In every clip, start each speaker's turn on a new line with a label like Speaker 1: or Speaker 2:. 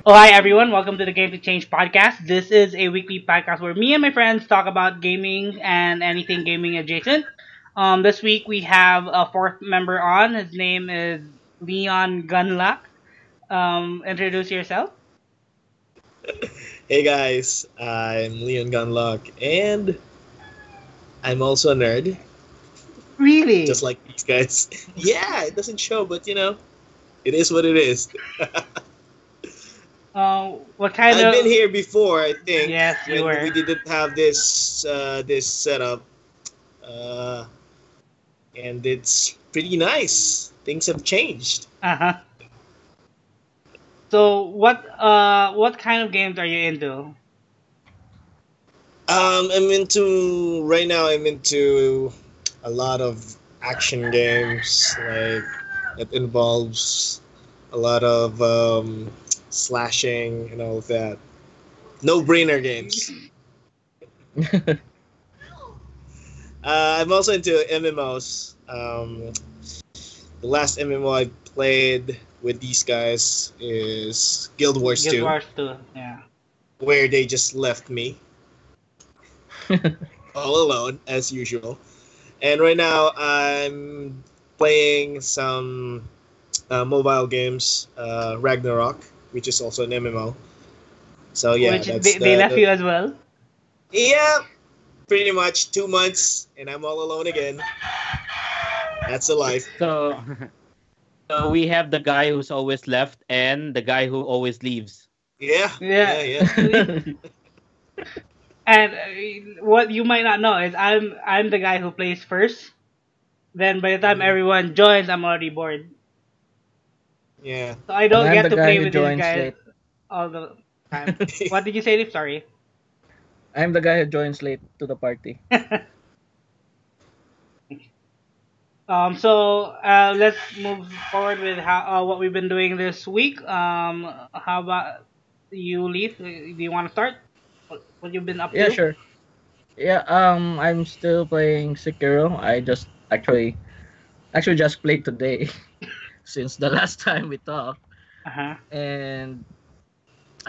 Speaker 1: Oh, hi everyone. Welcome to the Game to Change podcast. This is a weekly podcast where me and my friends talk about gaming and anything gaming adjacent. This week we have a fourth member on. His name is Leon Gunlock. Introduce yourself.
Speaker 2: Hey guys, I'm Leon Gunlock, and I'm also a nerd, just
Speaker 1: Really?
Speaker 2: like these guys. Yeah, it doesn't show, but it is what it is.
Speaker 1: What kind
Speaker 2: I've been
Speaker 1: of...
Speaker 2: here before, I think,
Speaker 1: Yes, you
Speaker 2: when we
Speaker 1: were.
Speaker 2: didn't have this setup, uh, and it's pretty nice. Things have changed.
Speaker 1: Uh-huh. So what kind of games are you into?
Speaker 2: I'm into right now. I'm into a lot of action games, like that involves a lot of slashing and all of that. No brainer games. I'm also into MMOs. The last MMO I played with these guys is Guild Wars
Speaker 1: Guild
Speaker 2: 2,
Speaker 1: Wars 2. Yeah.
Speaker 2: where they just left me all alone as usual. And right now I'm playing some mobile games, Ragnarok, which is also an MMO. So yeah,
Speaker 1: Which
Speaker 2: that's
Speaker 1: they left
Speaker 2: the
Speaker 1: you as well.
Speaker 2: yeah, pretty much 2 months, and I'm all alone again. That's the life.
Speaker 3: So, so we have the guy who's always left and the guy who always leaves.
Speaker 2: Yeah,
Speaker 1: Yeah.
Speaker 2: yeah, yeah.
Speaker 1: And what you might not know is I'm the guy who plays first. Then by the time
Speaker 2: Mhm.
Speaker 1: everyone joins, I'm already bored.
Speaker 2: Yeah.
Speaker 1: So I
Speaker 4: And
Speaker 1: don't
Speaker 4: I'm
Speaker 1: get
Speaker 4: the
Speaker 1: to
Speaker 4: guy
Speaker 1: play
Speaker 4: who
Speaker 1: with these
Speaker 4: joins
Speaker 1: guys
Speaker 4: late.
Speaker 1: all the time. What did you say, Liv? Sorry.
Speaker 4: I'm the guy who joins late to the party.
Speaker 1: So let's move forward with how what we've been doing this week. How about you, Leaf? Do you want to start? What you've been up
Speaker 4: Yeah,
Speaker 1: to?
Speaker 4: sure. Yeah, I'm still playing Sekiro. I just actually just played today since the last time we talked.
Speaker 1: Uh huh.
Speaker 4: And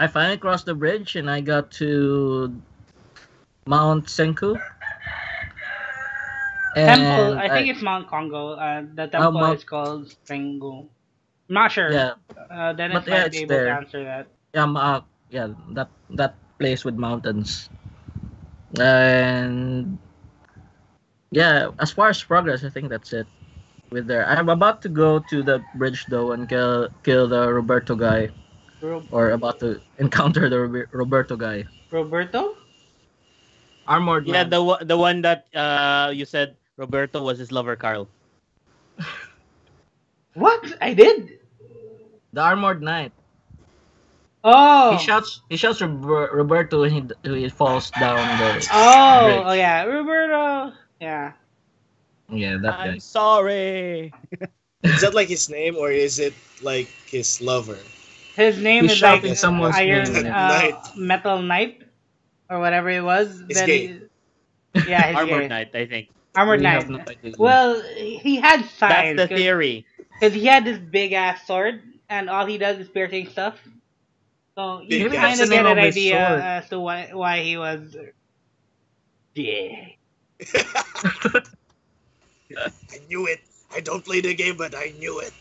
Speaker 4: I finally crossed the bridge and I got to Mount Senku.
Speaker 1: Temple.
Speaker 4: And
Speaker 1: I think
Speaker 4: I
Speaker 1: it's Mount Congo. The temple
Speaker 4: Mount
Speaker 1: is called Sengu. I'm not sure.
Speaker 4: yeah,
Speaker 1: Dennis
Speaker 4: but yeah,
Speaker 1: might be
Speaker 4: it's
Speaker 1: able to
Speaker 4: there.
Speaker 1: answer that.
Speaker 4: Yeah, that place with mountains. And yeah, as far as progress, I think that's it. With there, I'm about to go to the bridge though and kill the Roberto guy,
Speaker 1: Ro-
Speaker 4: or about to encounter the Roberto guy,
Speaker 1: Roberto?
Speaker 4: armored
Speaker 3: Yeah,
Speaker 4: man.
Speaker 3: the one that you said Roberto was his lover, Carl.
Speaker 1: What? I did.
Speaker 4: The armored knight.
Speaker 1: Oh.
Speaker 4: He shouts Roberto when he falls down the
Speaker 1: Oh
Speaker 4: bridge.
Speaker 1: yeah, Roberto. Yeah.
Speaker 4: Yeah, that
Speaker 3: I'm
Speaker 4: guy.
Speaker 3: sorry.
Speaker 2: Is that like his name, or is it like his lover?
Speaker 1: His name
Speaker 4: He's
Speaker 1: is like
Speaker 4: shouting someone's name.
Speaker 1: Iron
Speaker 4: Yeah.
Speaker 2: Knight.
Speaker 1: Metal Knight or whatever it was.
Speaker 2: It's
Speaker 1: Then
Speaker 2: gay.
Speaker 1: yeah, he's
Speaker 3: Armored
Speaker 1: gay.
Speaker 3: Knight, I think.
Speaker 1: Armored
Speaker 4: We have
Speaker 1: Knight.
Speaker 4: no idea.
Speaker 1: Well, he had
Speaker 3: That's
Speaker 1: signs
Speaker 3: the theory.
Speaker 1: because he had this big ass sword and all he does is piercing stuff. So you
Speaker 2: Big
Speaker 4: Maybe
Speaker 1: kind
Speaker 4: that's the
Speaker 1: of
Speaker 2: ass
Speaker 1: get
Speaker 4: name
Speaker 1: an
Speaker 4: of his
Speaker 1: idea
Speaker 4: sword.
Speaker 1: as to why he was gay.
Speaker 2: I knew it. I don't play the game, but I knew it.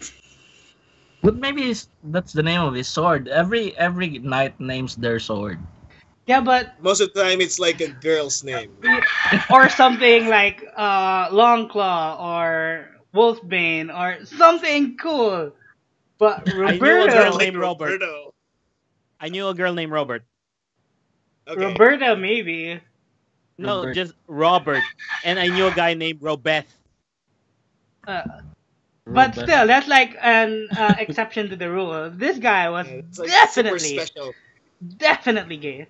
Speaker 4: But maybe that's the name of his sword. Every knight names their sword.
Speaker 1: Yeah, but
Speaker 2: Most of the time, it's like a girl's name.
Speaker 1: or something like Longclaw or Wolfbane or something cool. But
Speaker 3: I knew a girl
Speaker 1: Roberto,
Speaker 3: named Robert.
Speaker 2: Roberto.
Speaker 3: I knew a girl named Robert.
Speaker 2: Okay.
Speaker 1: Roberta maybe.
Speaker 3: No,
Speaker 4: Robert.
Speaker 3: just Robert. And I knew a guy named Robeth.
Speaker 1: Uh, but
Speaker 4: Robert.
Speaker 1: still, that's like an exception to the rule. This guy was
Speaker 2: Yeah, it's like super
Speaker 1: definitely,
Speaker 2: special.
Speaker 1: definitely gay.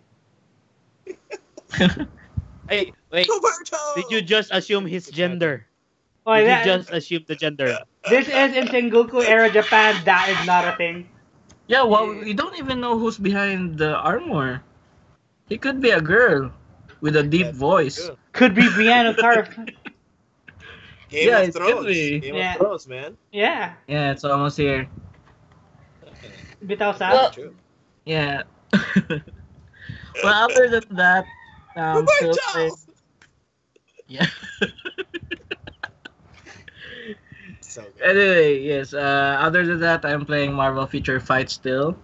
Speaker 3: Hey, wait.
Speaker 2: Roberto.
Speaker 3: Did you just assume his gender?
Speaker 1: Oh,
Speaker 3: Did you
Speaker 1: that,
Speaker 3: just assume the gender?
Speaker 1: this is in Sengoku era Japan. That is not a thing.
Speaker 4: Yeah, well, we don't even know who's behind the armor. He could be a girl with a deep
Speaker 2: That's
Speaker 4: voice.
Speaker 2: true.
Speaker 1: Could be Brianna Tarth.
Speaker 2: Game
Speaker 4: Yeah,
Speaker 2: of
Speaker 4: it could
Speaker 2: Thrones.
Speaker 4: be.
Speaker 2: Game
Speaker 1: Yeah.
Speaker 2: of Thrones, man.
Speaker 1: Yeah,
Speaker 4: Yeah, it's almost here.
Speaker 1: bitaw sa.
Speaker 4: Well,
Speaker 2: True.
Speaker 4: Yeah. Well, other than that, still playing.
Speaker 2: Roberto!
Speaker 4: Yeah.
Speaker 2: So good.
Speaker 4: Anyway, yes. Other than that, I'm playing Marvel Future Fight still.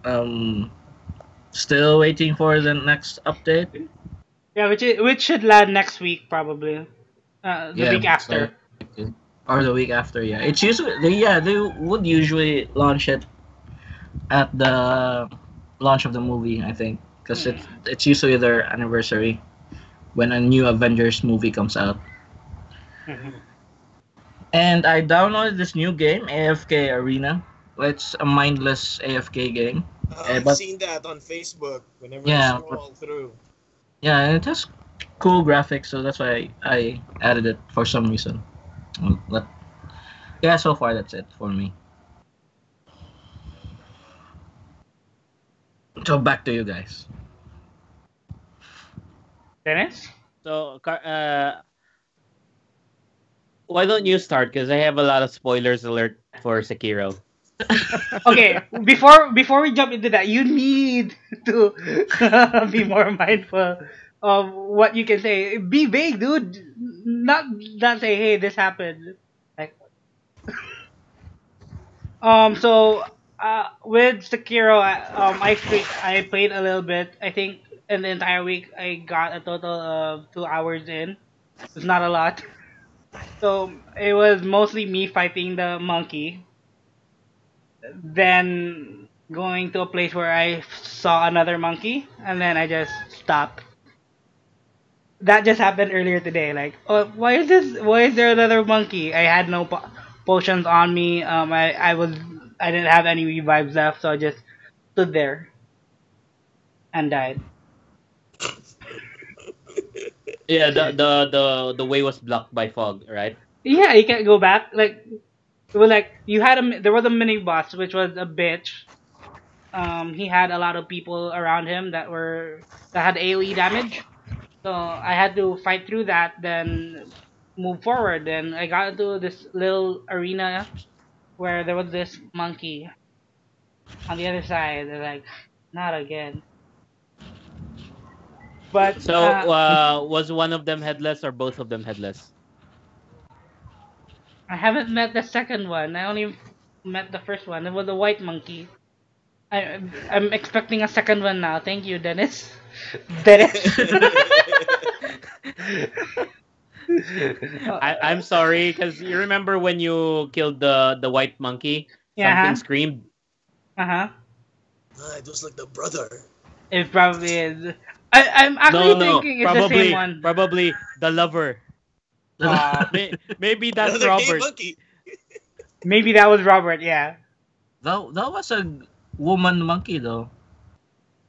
Speaker 4: Um, Still waiting for the next update.
Speaker 1: Yeah, which should land next week probably. The
Speaker 4: Yeah,
Speaker 1: week
Speaker 4: most
Speaker 1: after.
Speaker 4: likely. Or the week after. Yeah, it's usually they would usually launch it at the launch of the movie. I think because it's usually their anniversary when a new Avengers movie comes out.
Speaker 1: Mhm.
Speaker 4: And I downloaded this new game, AFK Arena. It's a mindless AFK game.
Speaker 2: I've
Speaker 4: But
Speaker 2: seen that on Facebook whenever I
Speaker 4: yeah, but
Speaker 2: scroll through.
Speaker 4: yeah, and it has cool graphics, so that's why I added it for some reason. But yeah, so far that's it for me. So back to you guys.
Speaker 1: Dennis?
Speaker 3: So, why don't you start? Because I have a lot of spoilers alert for Sekiro.
Speaker 1: Okay, before we jump into that, you need to be more mindful of what you can say. Be vague, dude. Not say, hey, this happened. Like, so with Sekiro, I played a little bit. I think in the entire week I got a total of 2 hours in. It's not a lot. So it was mostly me fighting the monkey, then going to a place where I saw another monkey, and then I just stopped. That just happened earlier today. Like, oh, why is this? Why is there another monkey? I had no potions on me. I didn't have any revives left, so I just stood there and died.
Speaker 3: Yeah, the way was blocked by fog, right?
Speaker 1: Yeah, you can't go back. Like, it was like you had there was a mini boss which was a bitch. He had a lot of people around him that had AoE damage. So I had to fight through that, then move forward. Then I got into this little arena where there was this monkey on the other side. They're like, not again. But
Speaker 3: So, was one of them headless or both of them headless?
Speaker 1: I haven't met the second one. I only met the first one. It was a white monkey. I'm expecting a second one now. Thank you, Dennis. Dennis.
Speaker 3: I'm sorry, because you remember when you killed the white monkey, something
Speaker 1: Yeah.
Speaker 3: screamed.
Speaker 1: Uh-huh.
Speaker 2: It was like the brother.
Speaker 1: It probably is. I'm actually
Speaker 3: No,
Speaker 1: thinking it's the same one.
Speaker 3: probably the lover. Maybe that's
Speaker 2: Another gay
Speaker 3: Robert.
Speaker 2: monkey.
Speaker 1: Maybe that was Robert, yeah.
Speaker 4: That was a woman monkey though.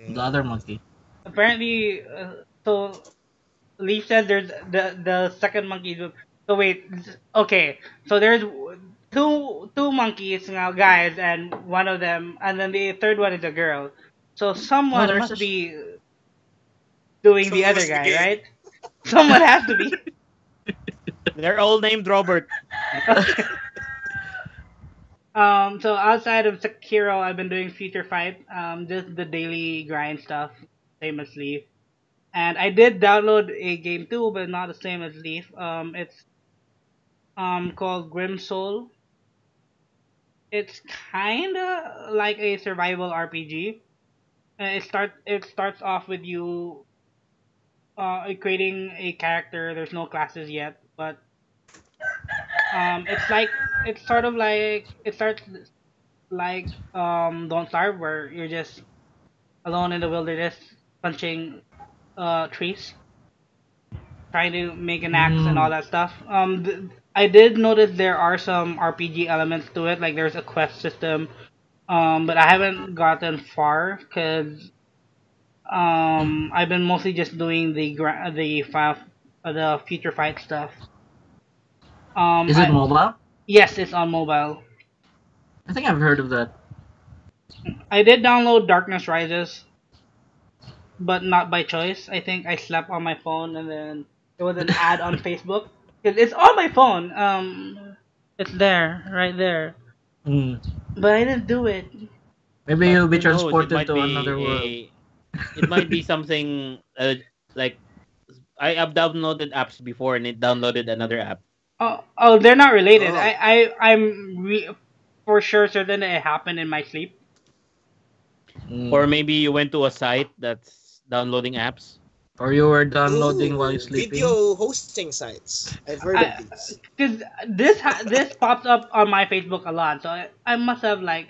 Speaker 2: Mm.
Speaker 4: The other monkey.
Speaker 1: Apparently, so Leaf says there's the second monkey. So wait, okay. So there's two monkeys now, guys, and one of them, and then the third one is a girl. So
Speaker 4: No,
Speaker 1: someone
Speaker 4: there's
Speaker 1: must
Speaker 4: a
Speaker 1: be doing the
Speaker 2: Someone
Speaker 1: other
Speaker 2: must be
Speaker 1: guy,
Speaker 2: gay.
Speaker 1: right? Someone has to be.
Speaker 3: They're all named Robert.
Speaker 1: So outside of Sekiro, I've been doing Future Fight, just the daily grind stuff, same as Leaf. And I did download a game too, but not the same as Leaf. It's called Grim Soul. It's kinda like a survival RPG. It starts off with you creating a character. There's no classes yet, but it's like it's sort of like it starts like Don't Starve, where you're just alone in the wilderness punching trees, trying to make an axe and all
Speaker 4: Mm.
Speaker 1: that stuff. I did notice there are some RPG elements to it, like there's a quest system. But I haven't gotten far because I've been mostly just doing the future fight stuff.
Speaker 4: Is it
Speaker 1: I
Speaker 4: mobile?
Speaker 1: Yes, it's on mobile.
Speaker 4: I think I've heard of that.
Speaker 1: I did download Darkness Rises, but not by choice. I think I slept on my phone and then there was an ad on Facebook. It's on my phone. It's there, right there.
Speaker 4: Mm.
Speaker 1: But I didn't do it.
Speaker 4: Maybe
Speaker 3: But
Speaker 4: you'll be
Speaker 3: who knows?
Speaker 4: transported to another world.
Speaker 3: It might be something like I have downloaded apps before and it downloaded another app.
Speaker 1: Oh, they're not related.
Speaker 2: Oh,
Speaker 1: I'm for sure certain that it happened in my sleep.
Speaker 3: Or
Speaker 4: Mm.
Speaker 3: maybe you went to a site that's downloading apps.
Speaker 4: Or you were downloading while you're
Speaker 2: ooh,
Speaker 4: sleeping.
Speaker 2: video hosting sites. I've heard of
Speaker 1: I
Speaker 2: these.
Speaker 1: Because this pops up on my Facebook a lot, so I must have like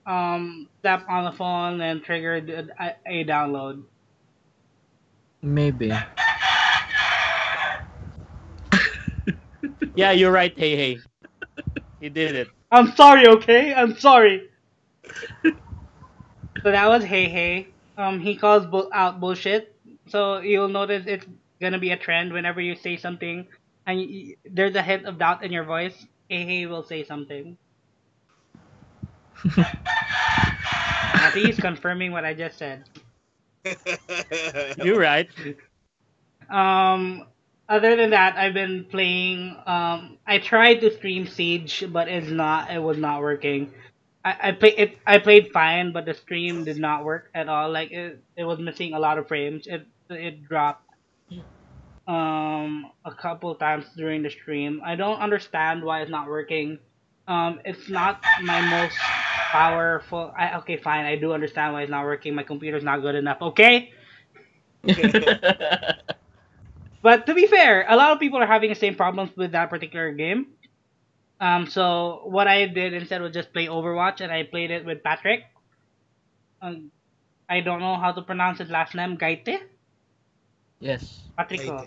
Speaker 1: tapped on the phone and triggered a download.
Speaker 4: Maybe.
Speaker 3: Yeah, you're right. Hey, hey, you did it.
Speaker 1: I'm sorry, okay? I'm sorry. So that was Hey Hey. He calls out bullshit. So you'll notice it's gonna be a trend whenever you say something and there's a hint of doubt in your voice. Hey Hey will say something. I think he's confirming what I just said.
Speaker 3: You're right.
Speaker 1: Um, Other than that, I've been playing. I tried to stream Siege, but it's not. It was not working. I play it. I played fine, but the stream did not work at all. Like it was missing a lot of frames. It dropped a couple times during the stream. I don't understand why it's not working. It's not my most powerful. Okay, fine. I do understand why it's not working. My computer's not good enough. Okay. But to be fair, a lot of people are having the same problems with that particular game. So what I did instead was just play Overwatch, and I played it with Patrick. Um, I don't know how to pronounce his last name, Gaite,
Speaker 4: Yes.
Speaker 1: Patrico,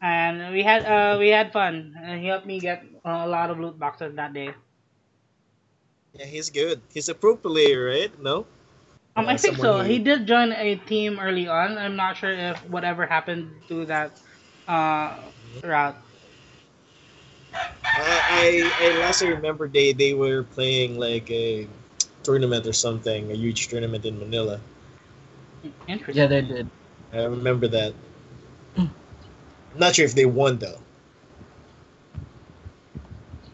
Speaker 1: and we had fun. And he helped me get a lot of loot boxes that day.
Speaker 2: Yeah, he's good. He's a pro player, right? No?
Speaker 1: I think
Speaker 2: Someone
Speaker 1: so. He
Speaker 2: who
Speaker 1: did join a team early on. I'm not sure if whatever happened to that route.
Speaker 2: I last I remember they were playing like a tournament or something, a huge tournament in Manila.
Speaker 4: Yeah,
Speaker 1: Interesting.
Speaker 4: they did.
Speaker 2: I remember that. I'm not sure if they won though.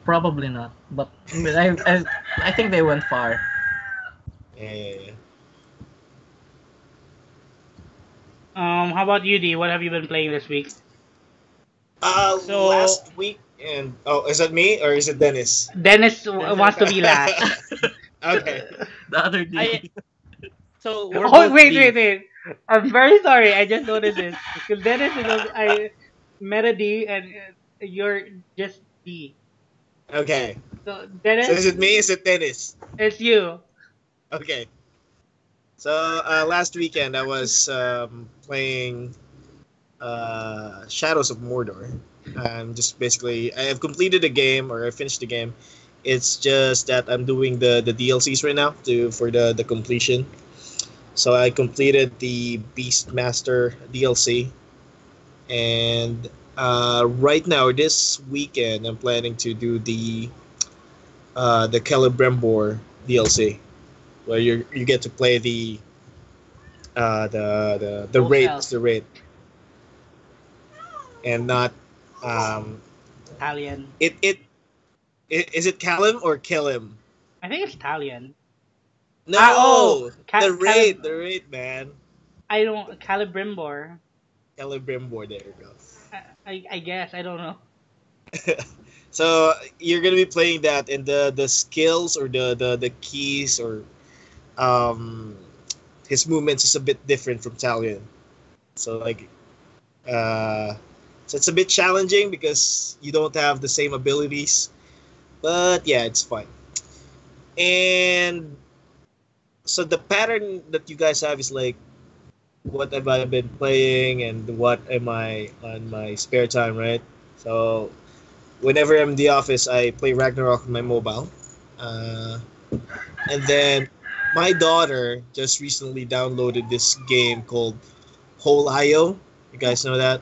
Speaker 4: Probably not. But I think they went far.
Speaker 2: Yeah.
Speaker 1: How about you, D? What have you been playing this week?
Speaker 3: So
Speaker 2: Last week and oh, is that me or is it Dennis?
Speaker 1: Dennis
Speaker 3: Dennis.
Speaker 1: wants to be last.
Speaker 2: Okay.
Speaker 4: The other day.
Speaker 3: I we're
Speaker 1: Oh
Speaker 3: both
Speaker 1: wait,
Speaker 3: Ds.
Speaker 1: I'm very sorry. I just noticed this because Dennis is also, I met a D and you're just D.
Speaker 2: Okay.
Speaker 1: So
Speaker 2: So
Speaker 1: Dennis,
Speaker 2: is it me? Is it Dennis?
Speaker 1: it's you.
Speaker 2: Okay. So last weekend I was playing Shadows of Mordor. Just basically I have completed the game or I finished the game. It's just that I'm doing the DLCs right now for the completion. So I completed the Beastmaster DLC, and right now this weekend I'm planning to do the Celebrimbor DLC, where you get to play the
Speaker 1: Ghost
Speaker 2: raid,
Speaker 1: Elf,
Speaker 2: the raid, and not
Speaker 1: Italian.
Speaker 2: it is it Callum or Killim?
Speaker 1: I think it's Italian.
Speaker 2: No,
Speaker 1: Calib.
Speaker 2: the raid, man.
Speaker 1: I don't Calibrimbor.
Speaker 2: Celebrimbor, there you go.
Speaker 1: I guess I don't know.
Speaker 2: So you're gonna be playing that, and the skills or the keys or um his movements is a bit different from Talion. So like uh so it's a bit challenging because you don't have the same abilities. But yeah, it's fine. And so the pattern that you guys have is like what have I been playing and what am I on my spare time, right? So whenever I'm in the office, I play Ragnarok on my mobile. Uh, and then my daughter just recently downloaded this game called Whole IO. You guys know that?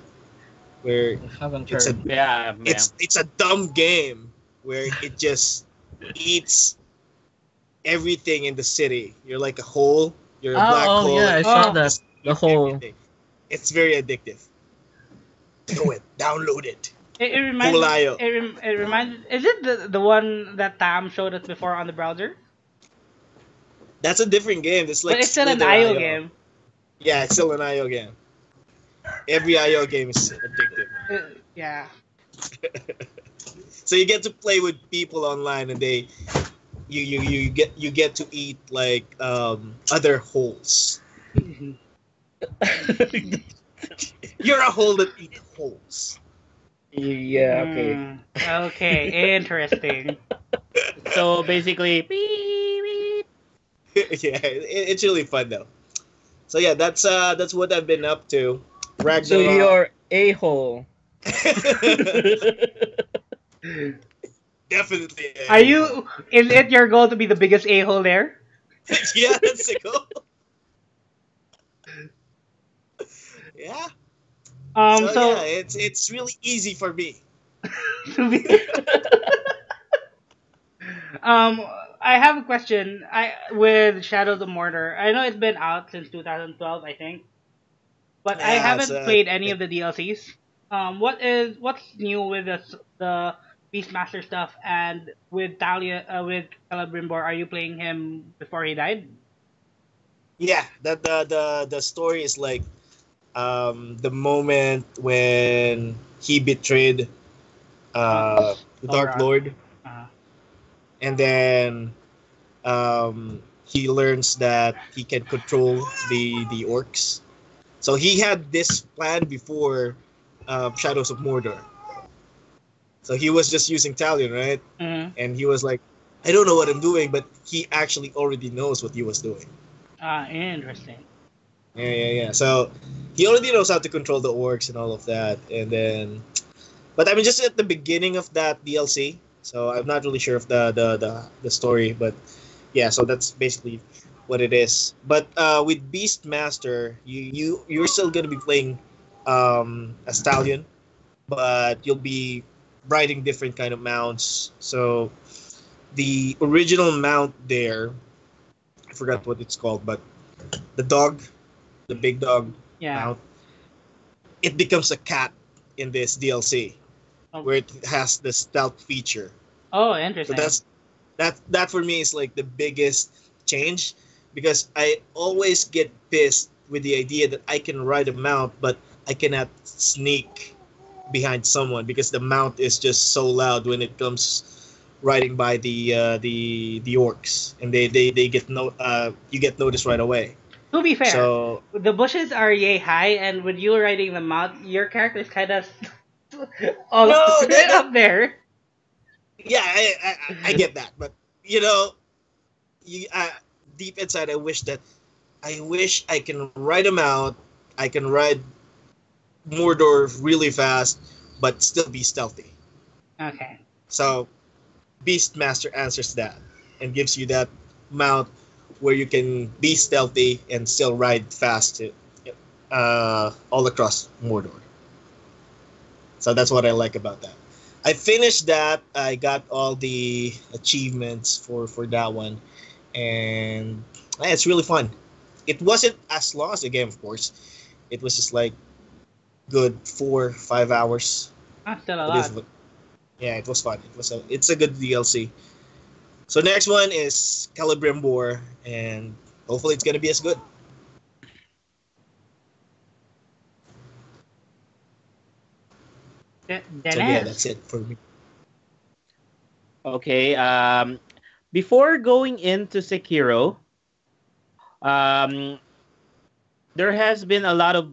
Speaker 2: Where
Speaker 4: I haven't
Speaker 2: it's a
Speaker 4: heard.
Speaker 3: Yeah, yeah.
Speaker 2: it's a dumb game where it just eats everything in the city. You're like a hole. You're a black
Speaker 4: Oh,
Speaker 2: hole.
Speaker 4: yeah, I
Speaker 2: And
Speaker 4: saw
Speaker 1: Oh.
Speaker 4: that.
Speaker 2: just
Speaker 4: The
Speaker 2: eats
Speaker 4: whole.
Speaker 2: everything. It's very addictive. Do it. Download it.
Speaker 1: It reminds.
Speaker 2: Kulayo.
Speaker 1: It reminds. Is it the one that Tam showed us before on the browser?
Speaker 2: That's a different game. It's
Speaker 1: But
Speaker 2: like
Speaker 1: it's still an
Speaker 2: Slither
Speaker 1: IO
Speaker 2: IO.
Speaker 1: game.
Speaker 2: Yeah, it's still an IO game. Every IO game is addictive.
Speaker 1: Yeah.
Speaker 2: So you get to play with people online, and you get to eat like other holes. You're a hole that eat holes.
Speaker 4: Yeah. Okay.
Speaker 1: Okay, interesting.
Speaker 3: So basically, beep, beep.
Speaker 2: Yeah, it's really fun though. So yeah, that's what I've been up to.
Speaker 4: So
Speaker 2: Ragnarok.
Speaker 4: you're a hole.
Speaker 2: Definitely.
Speaker 1: Are you? Is it your goal to be the biggest a-hole there?
Speaker 2: Yeah, that's the goal. Yeah. So
Speaker 1: So
Speaker 2: yeah, it's really easy for me.
Speaker 1: to be, um, I have a question. With Shadows of Mordor, I know it's been out since 2012, I think, but I
Speaker 2: Yeah,
Speaker 1: haven't played any of the DLCs. What's new with the Beastmaster stuff and with Talia with Celebrimbor? Are you playing him before he died?
Speaker 2: yeah. The story is like the moment when he betrayed the Dark
Speaker 1: Thorok.
Speaker 2: Lord,
Speaker 1: Uh,
Speaker 2: and then he learns that he can control the orcs. So he had this plan before Shadows of Mordor. So he was just using Talion, right?
Speaker 1: mm-hmm.
Speaker 2: And he was like, I don't know what I'm doing, but he actually already knows what he was doing.
Speaker 1: Interesting.
Speaker 2: Yeah. So he already knows how to control the orcs and all of that. And then, but I'm just at the beginning of that DLC, so I'm not really sure of the story. But yeah, so that's basically what it is. But with Beastmaster, you're still gonna be playing a stallion, but you'll be riding different kind of mounts. So the original mount there, I forgot what it's called, but the dog, the big dog
Speaker 1: Yeah.
Speaker 2: mount, it becomes a cat in this DLC
Speaker 1: Oh,
Speaker 2: where it has the stealth feature.
Speaker 1: oh,
Speaker 2: So
Speaker 1: interesting.
Speaker 2: that for me is like the biggest change, because I always get pissed with the idea that I can ride a mount but I cannot sneak behind someone because the mount is just so loud when it comes riding by the orcs, and they get you get noticed right away.
Speaker 1: To be fair,
Speaker 2: So
Speaker 1: the bushes are yay high, and with you riding them out, your character is kind of all
Speaker 2: no,
Speaker 1: right up there.
Speaker 2: yeah, I get that, but you know, you deep inside, I wish I can ride them out. I can ride Mordor really fast, but still be stealthy.
Speaker 1: Okay.
Speaker 2: So Beastmaster answers that and gives you that mount where you can be stealthy and still ride fast all across Mordor. So that's what I like about that. I finished that. I got all the achievements for that one, and it's really fun. It wasn't as long as the game, of course. It was just like good 4-5 hours.
Speaker 1: That's still a
Speaker 2: It is,
Speaker 1: lot.
Speaker 2: yeah, it was fun. It's a good DLC. So next one is Celebrimbor, and hopefully it's gonna be as good. So yeah,
Speaker 1: Dennis.
Speaker 2: that's it for me.
Speaker 3: Okay. Before going into Sekiro, um, there has been a lot of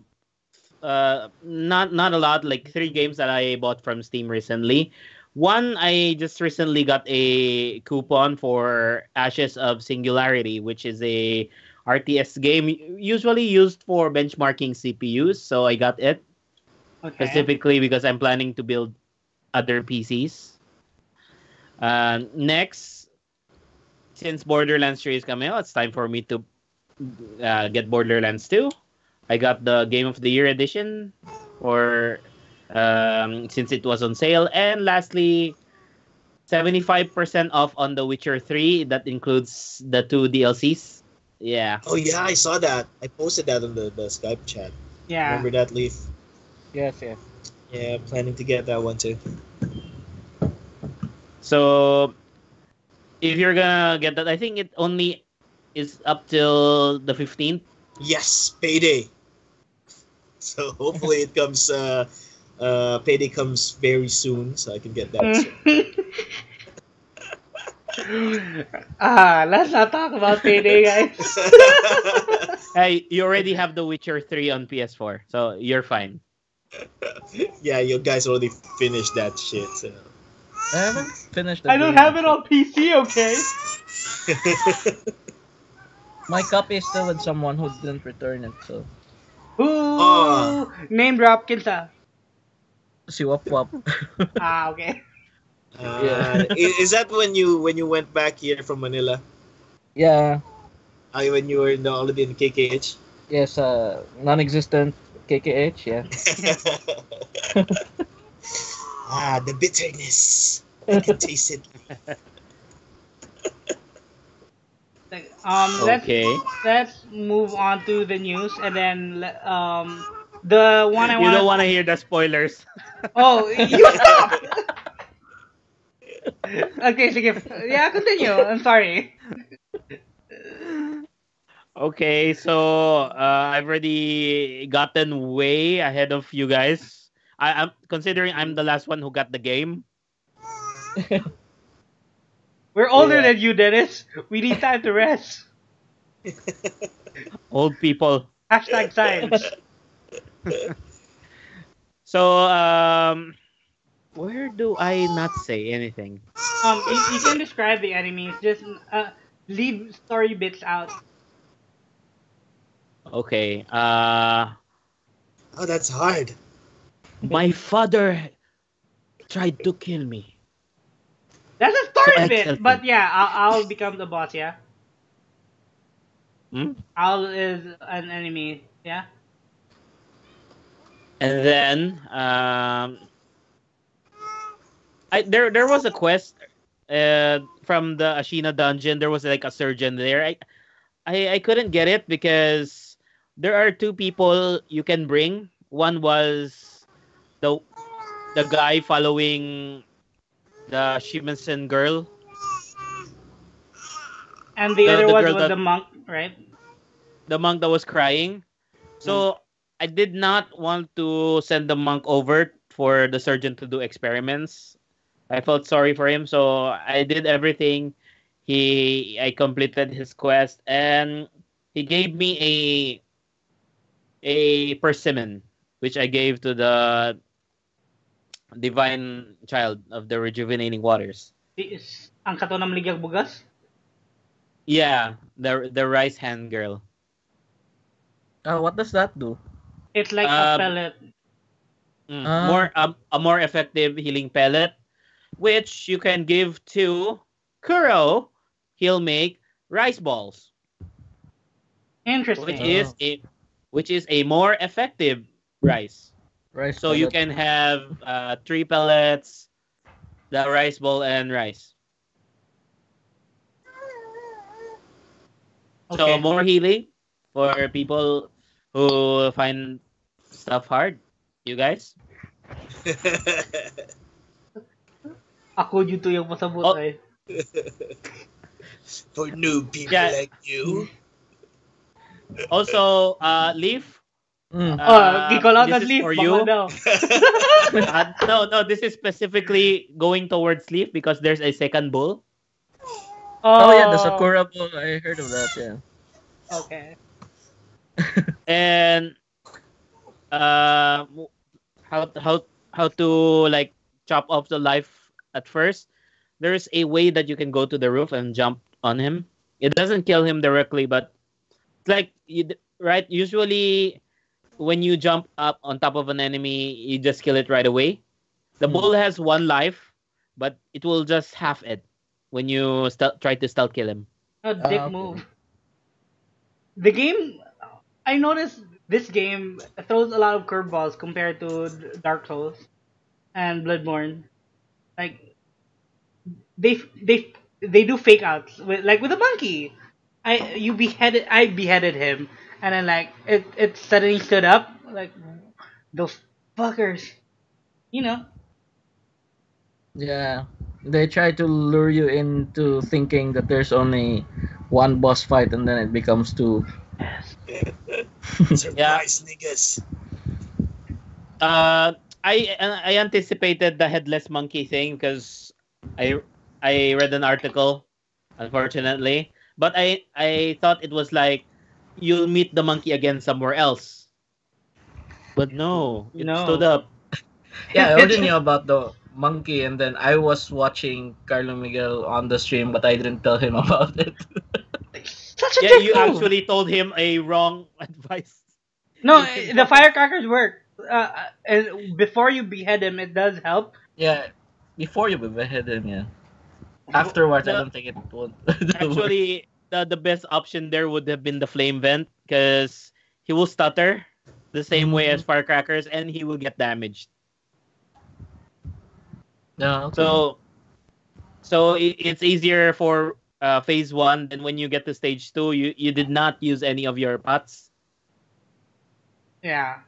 Speaker 3: not a lot, like 3 games that I bought from Steam recently. One, I just recently got a coupon for Ashes of Singularity, which is a RTS game usually used for benchmarking CPUs. So I got it
Speaker 1: Okay.
Speaker 3: specifically because I'm planning to build other PCs. Next, since Borderlands 3 is coming out, it's time for me to get Borderlands 2. I got the Game of the Year edition for since it was on sale. And lastly, 75% off on The Witcher 3. That includes the 2 DLCs. Yeah.
Speaker 2: Oh yeah, I saw that. I posted that on the Skype chat.
Speaker 1: Yeah.
Speaker 2: Remember that, Leaf?
Speaker 4: Yes, yes.
Speaker 2: Yeah, planning to get that one too.
Speaker 3: So if you're gonna get that, I think it only is up till the 15th.
Speaker 2: Yes, payday. So hopefully it comes. Payday comes very soon, so I can get that. Soon.
Speaker 1: Let's not talk about payday, guys.
Speaker 3: Hey, you already have The Witcher 3 on PS4, so you're fine.
Speaker 2: Yeah, you guys already finished that shit. So.
Speaker 4: I haven't finished the
Speaker 1: I don't
Speaker 4: game,
Speaker 1: have it on PC, okay?
Speaker 4: My copy is still with someone who didn't return it, so
Speaker 1: Who name drop Kinsa?
Speaker 4: see wop wop.
Speaker 1: Okay.
Speaker 4: Yeah.
Speaker 2: Is that when you went back here from Manila?
Speaker 4: Yeah.
Speaker 2: When you were already in KKH?
Speaker 4: Yes, non-existent KKH, yeah.
Speaker 2: The bitterness. I can taste it.
Speaker 3: Okay.
Speaker 1: Let's move on to the news and then the one I
Speaker 3: You don't
Speaker 1: want.
Speaker 3: want to hear the spoilers.
Speaker 1: Oh, you stop. Okay, sige. Yeah, continue. I'm sorry.
Speaker 3: Okay, so I've already gotten way ahead of you guys. I'm considering I'm the last one who got the game.
Speaker 1: We're older
Speaker 4: Yeah.
Speaker 1: than you, Dennis. We need time to rest.
Speaker 3: Old people.
Speaker 1: Hashtag science.
Speaker 3: So where do I not say anything?
Speaker 1: You can describe the enemies. Just leave story bits out.
Speaker 3: Okay.
Speaker 2: Oh, that's hard.
Speaker 3: My father tried to kill me.
Speaker 1: That's a
Speaker 3: So
Speaker 1: story
Speaker 3: I
Speaker 1: bit,
Speaker 3: killed
Speaker 1: but
Speaker 3: him.
Speaker 1: yeah, I'll become the boss. Yeah,
Speaker 3: Hmm?
Speaker 1: Al is an enemy. Yeah.
Speaker 3: And then there was a quest from the Ashina dungeon. There was like a surgeon there. I couldn't get it because there are two people you can bring. One was the the guy following the Shimensen girl.
Speaker 1: And the
Speaker 3: The
Speaker 1: other
Speaker 3: the
Speaker 1: one
Speaker 3: girl
Speaker 1: was
Speaker 3: that
Speaker 1: the monk, right?
Speaker 3: the monk that was crying.
Speaker 1: Mm.
Speaker 3: So I did not want to send the monk over for the surgeon to do experiments. I felt sorry for him, so I did everything. I completed his quest, and he gave me a persimmon, which I gave to the divine child of the rejuvenating waters.
Speaker 1: Ang katunang ligyag bugas.
Speaker 3: Yeah, the rice hand girl.
Speaker 4: What does that do?
Speaker 1: It's like a
Speaker 3: Um,
Speaker 1: pellet.
Speaker 3: more a more effective healing pellet, which you can give to Kuro. He'll make rice balls, which
Speaker 1: Interesting.
Speaker 3: is a more effective rice.
Speaker 4: Rice
Speaker 3: So you
Speaker 4: pellet.
Speaker 3: can have 3 pellets, the rice ball, and rice. So
Speaker 1: Okay.
Speaker 3: more healing for people who find stuff hard. You guys.
Speaker 1: Ako dito yung pasabot
Speaker 3: Oh.
Speaker 1: ay.
Speaker 2: For new people
Speaker 3: Yeah.
Speaker 2: like you.
Speaker 3: Also, Leaf.
Speaker 1: Call out
Speaker 3: This
Speaker 1: at
Speaker 3: is
Speaker 1: least.
Speaker 3: for
Speaker 1: Baka
Speaker 3: you.
Speaker 1: daw.
Speaker 3: No. This is specifically going towards Leaf because there's a second bull.
Speaker 4: Oh yeah, the Sakura Bowl. I heard of that. Yeah.
Speaker 1: Okay.
Speaker 3: And uh, how to like chop off the life at first. There's a way that you can go to the roof and jump on him. It doesn't kill him directly, but it's like right. Usually, when you jump up on top of an enemy, you just kill it right away. The bull has 1 life, but it will just half it when you try to stealth kill him.
Speaker 1: A dick
Speaker 4: Okay.
Speaker 1: move. The game, I noticed this game throws a lot of curveballs compared to Dark Souls and Bloodborne. Like they they they do fake outs with a monkey. I beheaded him, and then like it suddenly stood up like those fuckers, you know.
Speaker 4: Yeah. They try to lure you into thinking that there's only one boss fight and then it becomes two.
Speaker 1: Yes.
Speaker 3: Yeah.
Speaker 2: Surprise, niggas.
Speaker 3: Uh, I anticipated the headless monkey thing because I I read an article, unfortunately, but I thought it was like you'll meet the monkey again somewhere else, but no, it stood
Speaker 1: No.
Speaker 3: up.
Speaker 4: Yeah, I already knew about the monkey, and then I was watching Carlo Miguel on the stream, but I didn't tell him about it.
Speaker 1: Such a
Speaker 3: Yeah,
Speaker 1: dick
Speaker 3: you
Speaker 1: move.
Speaker 3: actually told him a wrong advice.
Speaker 1: No,
Speaker 3: Give him
Speaker 1: the
Speaker 3: wrong advice.
Speaker 1: firecrackers work. Before you behead him, it does help.
Speaker 4: Yeah, before you behead him, yeah. Afterwards, I
Speaker 3: The
Speaker 4: don't think it would do work.
Speaker 3: actually the best option there would have been the flame vent because he will stutter the same way as
Speaker 4: Mm,
Speaker 3: firecrackers and he will get damaged.
Speaker 4: yeah, okay.
Speaker 3: So it's easier for phase one. Then when you get to stage two, you did not use any of your pots.
Speaker 1: Yeah.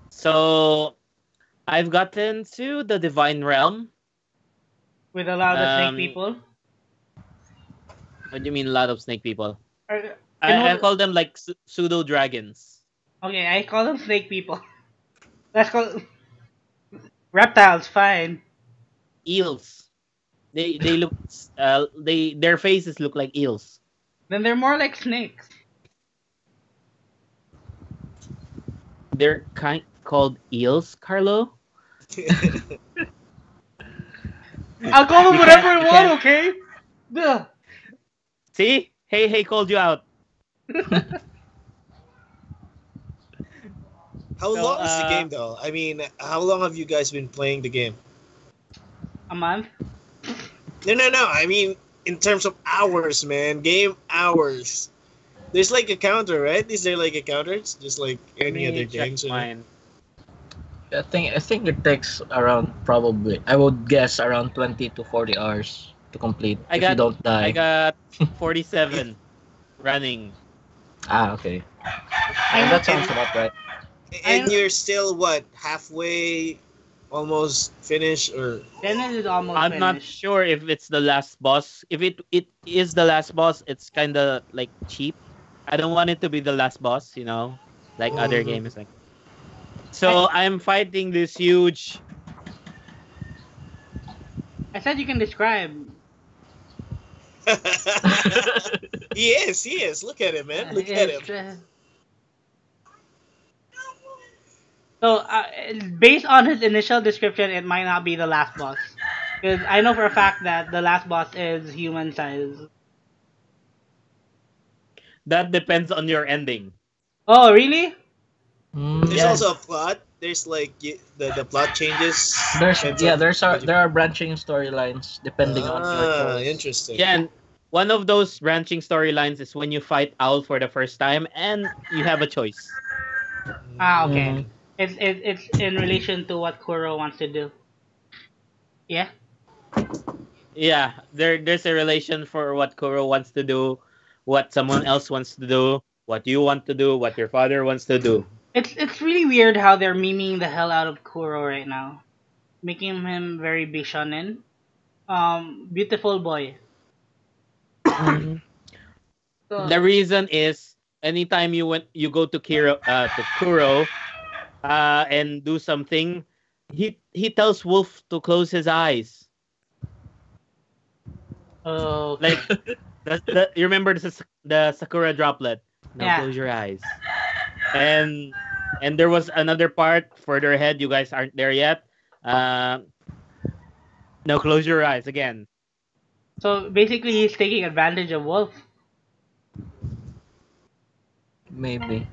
Speaker 3: So I've gotten to the divine realm.
Speaker 1: With a lot of snake
Speaker 3: Um,
Speaker 1: people.
Speaker 3: what do you mean, a lot of snake people?
Speaker 1: Uh, you know
Speaker 3: I call them like pseudo dragons,
Speaker 1: Okay, I call them snake people. Let's call reptiles. Fine.
Speaker 3: eels. They look their faces look like eels.
Speaker 1: Then they're more like snakes.
Speaker 3: They're kind called eels, Carlo.
Speaker 1: I'll call them
Speaker 3: You
Speaker 1: whatever
Speaker 3: can't
Speaker 1: I
Speaker 3: you
Speaker 1: want.
Speaker 3: can't
Speaker 1: Okay. Duh.
Speaker 3: see. Hey, called you out.
Speaker 2: How
Speaker 3: So
Speaker 2: long is the game though? I mean, how long have you guys been playing the game?
Speaker 1: A month.
Speaker 2: No. I mean, in terms of hours, man. Game hours. There's like a counter, right? Is there like a counter? It's just like
Speaker 3: let
Speaker 2: any other
Speaker 3: me check
Speaker 2: games, you know?
Speaker 3: mine.
Speaker 4: I think it takes around, probably, I would guess, around 20 to 40 hours to complete
Speaker 3: I
Speaker 4: if you
Speaker 3: got
Speaker 4: don't
Speaker 3: I
Speaker 4: die.
Speaker 3: got 47 running.
Speaker 4: Ah, okay. Yeah,
Speaker 1: I'm
Speaker 4: that sounds about right.
Speaker 2: And
Speaker 1: I'm
Speaker 2: you're still what, halfway, almost finished, or
Speaker 1: Dennis is almost
Speaker 3: I'm not
Speaker 1: finished.
Speaker 3: sure if it's the last boss. If it is the last boss, it's kind of like cheap. I don't want it to be the last boss, like other
Speaker 2: Mhm.
Speaker 3: games. Like so, I'm fighting this huge.
Speaker 1: I said you can describe.
Speaker 2: he is. Look at him, man. Look at him.
Speaker 1: It's, so, based on his initial description, it might not be the last boss. Because I know for a fact that the last boss is human size.
Speaker 3: That depends on your ending.
Speaker 1: Oh, really?
Speaker 2: There's
Speaker 4: Yeah.
Speaker 2: also a plot. There's like the plot changes.
Speaker 4: There's
Speaker 2: depends
Speaker 4: yeah,
Speaker 2: on
Speaker 4: there are branching storylines depending on your choice.
Speaker 2: interesting.
Speaker 3: Yeah, and one of those branching storylines is when you fight Owl for the first time, and you have a choice.
Speaker 1: Ah, okay.
Speaker 4: Mhm.
Speaker 1: It's in relation to what Kuro wants to do. Yeah.
Speaker 3: Yeah, there's a relation for what Kuro wants to do, what someone else wants to do, what you want to do, what your father wants to do.
Speaker 1: It's really weird how they're memeing the hell out of Kuro right now, making him very bishonen. Beautiful boy.
Speaker 4: Mhm.
Speaker 1: So,
Speaker 3: The reason is anytime you go to Kuro and do something, he tells Wolf to close his eyes.
Speaker 1: okay.
Speaker 3: Like you remember the Sakura droplet. Now
Speaker 1: Yeah.
Speaker 3: close your eyes. And there was another part further ahead. You guys aren't there yet. Now close your eyes again.
Speaker 1: So basically, he's taking advantage of Wolf.
Speaker 4: Maybe.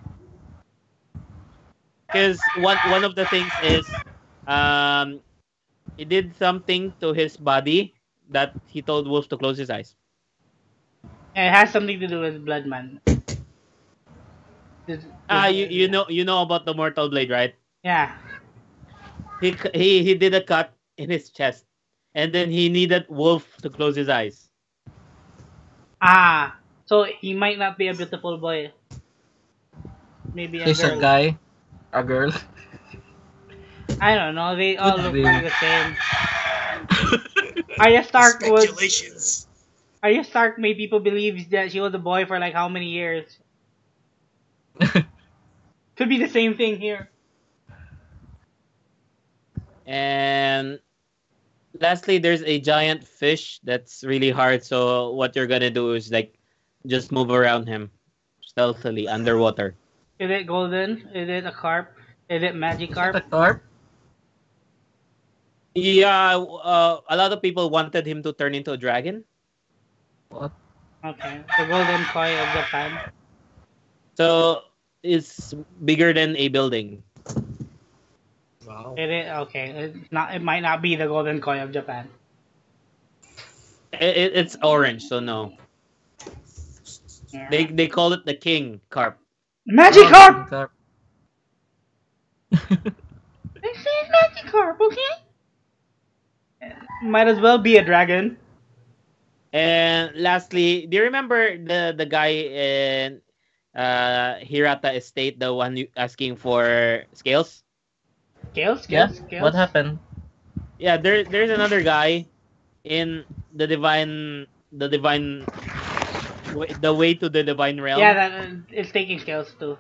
Speaker 3: Because one of the things is um he did something to his body that he told Wolf to close his eyes.
Speaker 1: And it has something to do with Bloodman.
Speaker 3: You know about the Mortal Blade, right?
Speaker 1: Yeah.
Speaker 3: He did a cut in his chest, and then he needed Wolf to close his eyes.
Speaker 1: Ah. So he might not be a beautiful boy. Maybe a
Speaker 4: He's a
Speaker 1: girl.
Speaker 4: guy, a girl.
Speaker 1: I don't know. They all
Speaker 4: Could
Speaker 1: look
Speaker 4: be.
Speaker 1: the same. Arya Stark was.
Speaker 2: Speculations.
Speaker 1: Arya Stark made people believe that she was a boy for like how many years? Could be the same thing here.
Speaker 3: And lastly, there's a giant fish that's really hard. So what you're gonna do is like just move around him stealthily underwater.
Speaker 1: Is it golden? Is it a carp? Is it
Speaker 4: Is it a
Speaker 1: Magikarp?
Speaker 4: carp?
Speaker 3: Yeah, a lot of people wanted him to turn into a dragon.
Speaker 4: What?
Speaker 1: Okay, the golden koi of Japan.
Speaker 3: So it's bigger than a building.
Speaker 2: Wow.
Speaker 1: It is okay. It's not. It might not be the golden koi of Japan.
Speaker 3: It's orange, so no. They call it the king carp.
Speaker 1: Magikarp.
Speaker 4: Carp.
Speaker 1: They say Magikarp. Okay. Might as well be a dragon.
Speaker 3: And lastly, do you remember the guy in Hirata Estate, the one asking for scales?
Speaker 1: Scales,
Speaker 4: Yeah.
Speaker 1: scales, scales.
Speaker 4: What happened?
Speaker 3: Yeah, there's another guy in the divine the way to the divine realm.
Speaker 1: Yeah, that it's taking scales too.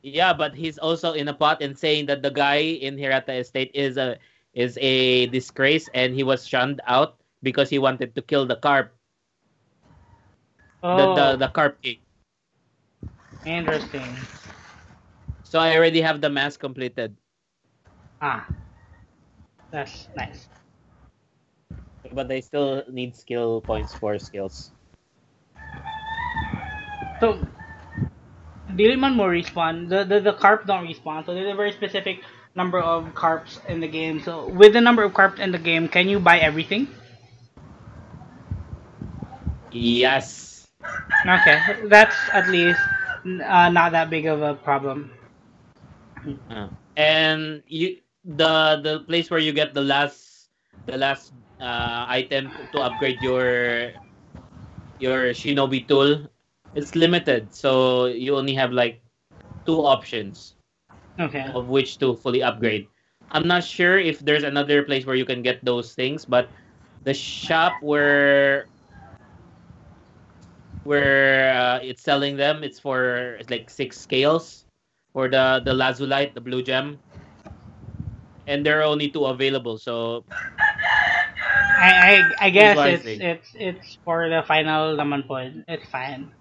Speaker 3: Yeah, but he's also in a pot and saying that the guy in Hirata Estate is a disgrace and he was shunned out because he wanted to kill the carp,
Speaker 1: Oh,
Speaker 3: the carp king.
Speaker 1: interesting.
Speaker 3: So I already have the mask completed,
Speaker 1: Ah, that's nice.
Speaker 3: but I still need skill points for skills.
Speaker 1: So, dili man mo respawn. The carp don't respawn. So there's a very specific number of carps in the game. So with the number of carps in the game, can you buy everything?
Speaker 3: Yes.
Speaker 1: Okay, that's at least not that big of a problem.
Speaker 3: And the place where you get the last item to upgrade your shinobi tool, it's limited, so you only have like 2 options
Speaker 1: Okay.
Speaker 3: of which to fully upgrade. I'm not sure if there's another place where you can get those things, but the shop where it's selling them, it's for like 6 scales for the lazulite, the blue gem, and there are only 2 available. So
Speaker 1: I guess
Speaker 3: wisely.
Speaker 1: it's for the final naman po. It's fine.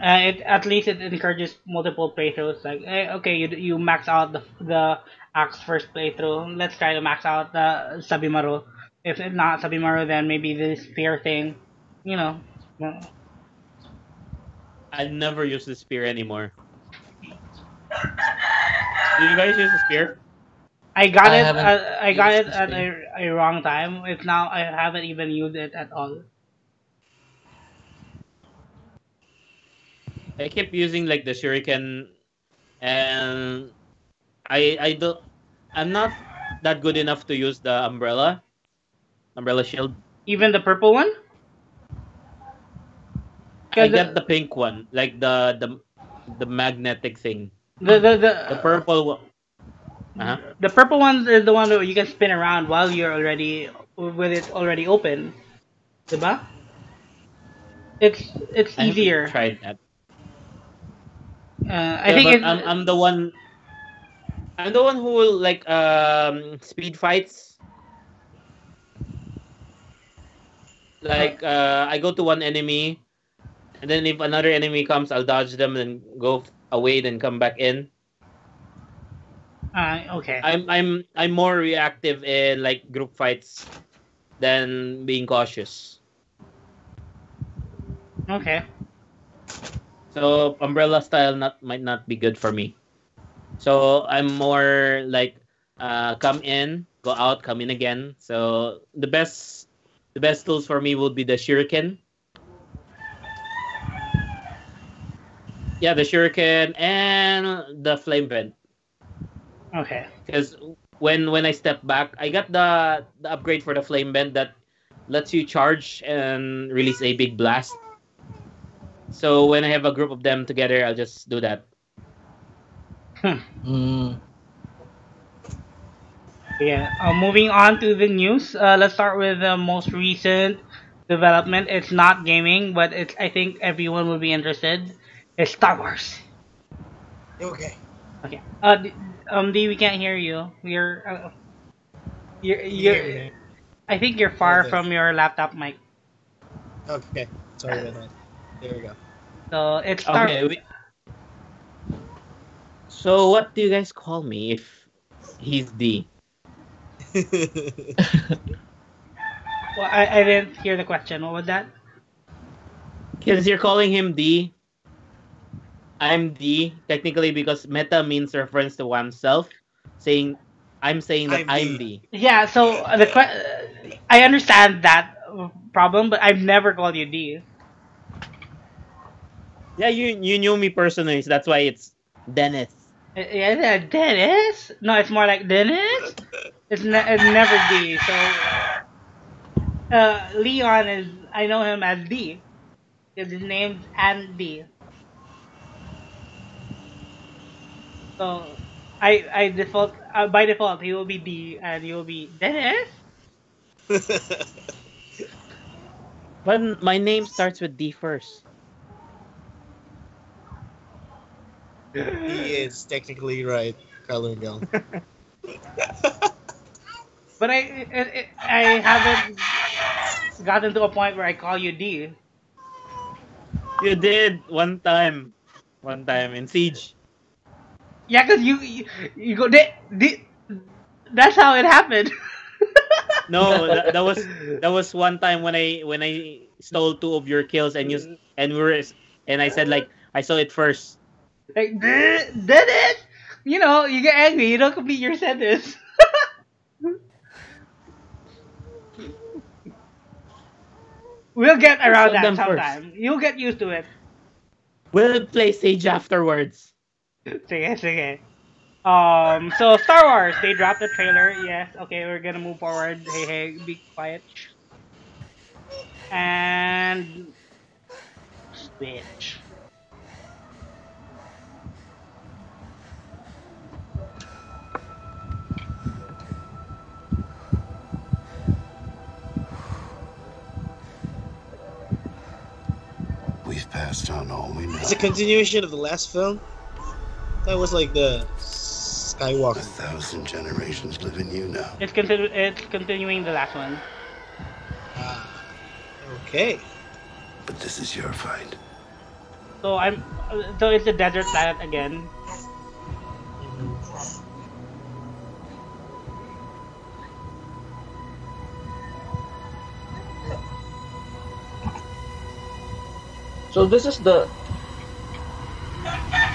Speaker 1: It at least it encourages multiple playthroughs. Like, okay, you max out the axe first playthrough. Let's try to max out the Sabimaru. If it's not Sabimaru, then maybe this spear thing. You know.
Speaker 3: I never use the spear anymore. Do you guys use the spear?
Speaker 1: I got
Speaker 4: I
Speaker 1: it.
Speaker 4: haven't
Speaker 1: I got
Speaker 4: used
Speaker 1: it
Speaker 4: the
Speaker 1: at
Speaker 4: spear.
Speaker 1: a wrong time. It's now I haven't even used it at all.
Speaker 3: I keep using like the shuriken, and I don't. I'm not that good enough to use the umbrella shield.
Speaker 1: Even the purple one.
Speaker 3: I
Speaker 1: 'Cause
Speaker 3: got the pink one, like the magnetic thing.
Speaker 1: the the
Speaker 3: The
Speaker 1: the,
Speaker 3: purple one. Uh-huh.
Speaker 1: the purple one is the one that you can spin around while you're already with it already open. Diba? It's
Speaker 3: I haven't
Speaker 1: easier.
Speaker 3: tried that.
Speaker 1: I
Speaker 3: Yeah,
Speaker 1: think
Speaker 3: but
Speaker 1: it's
Speaker 3: I'm the one. I'm the one who will like speed fights. Like I go to one enemy, and then if another enemy comes, I'll dodge them and go away, then come back in.
Speaker 1: okay.
Speaker 3: I'm more reactive in like group fights than being cautious.
Speaker 1: Okay.
Speaker 3: So umbrella style might not be good for me. So I'm more like come in, go out, come in again. So the best tools for me would be the shuriken. Yeah, the shuriken and the flame vent.
Speaker 1: Okay.
Speaker 3: Because when I step back, I got the upgrade for the flame vent that lets you charge and release a big blast. So when I have a group of them together, I'll just do that.
Speaker 4: Mm.
Speaker 1: Yeah. Moving on to the news. Let's start with the most recent development. It's not gaming, but it's I think everyone will be interested. It's Star Wars.
Speaker 2: Okay.
Speaker 1: Okay. D, we can't hear you. You're
Speaker 2: Can you hear me
Speaker 1: you're.
Speaker 2: now?
Speaker 1: I think you're
Speaker 2: How's
Speaker 1: far
Speaker 2: this?
Speaker 1: from your laptop mic.
Speaker 2: Okay. Sorry about that. There we go.
Speaker 1: So it's Star.
Speaker 3: Okay. So what do you guys call me if he's D?
Speaker 1: Well, I didn't hear the question. What was that?
Speaker 3: Because you're calling him D, I'm D. Technically, because meta means reference to oneself. Saying, I'm saying that I'm
Speaker 2: I'm
Speaker 3: D.
Speaker 1: Yeah. So I understand that problem, but I've never called you D.
Speaker 3: Yeah, you knew me personally, so that's why it's Dennis.
Speaker 1: Yeah, Dennis? No, it's more like Dennis. It's never D. So Leon is I know him as D because his name's Andy. So I default by default he will be D and you will be Dennis.
Speaker 3: But my name starts with D first.
Speaker 2: He is technically right, Color Girl.
Speaker 1: But I haven't gotten to a point where I call you D.
Speaker 3: You did one time in Siege.
Speaker 1: Yeah, cause you go D. That's how it happened.
Speaker 3: No, that was one time when I stole two of your kills and we were and I said like I saw it first.
Speaker 1: Like Dennis. You know, you get angry. You don't complete your sentence. We'll get
Speaker 3: I
Speaker 1: around
Speaker 3: saw
Speaker 1: that
Speaker 3: them first.
Speaker 1: sometime. You'll get used to it.
Speaker 3: We'll play Sage afterwards.
Speaker 1: Sige, sige. So Star Wars, they dropped the trailer. Yes, okay, we're gonna move forward. Hey, hey, be quiet. And switch.
Speaker 5: We've passed on all we know.
Speaker 2: It's a continuation of the last film. That was like the
Speaker 5: A
Speaker 2: Skywalker.
Speaker 5: 1,000 generations live in you now.
Speaker 1: It's continuing the last one.
Speaker 2: Ah, okay.
Speaker 5: But this is your fight.
Speaker 1: So it's a desert planet again.
Speaker 4: So this is the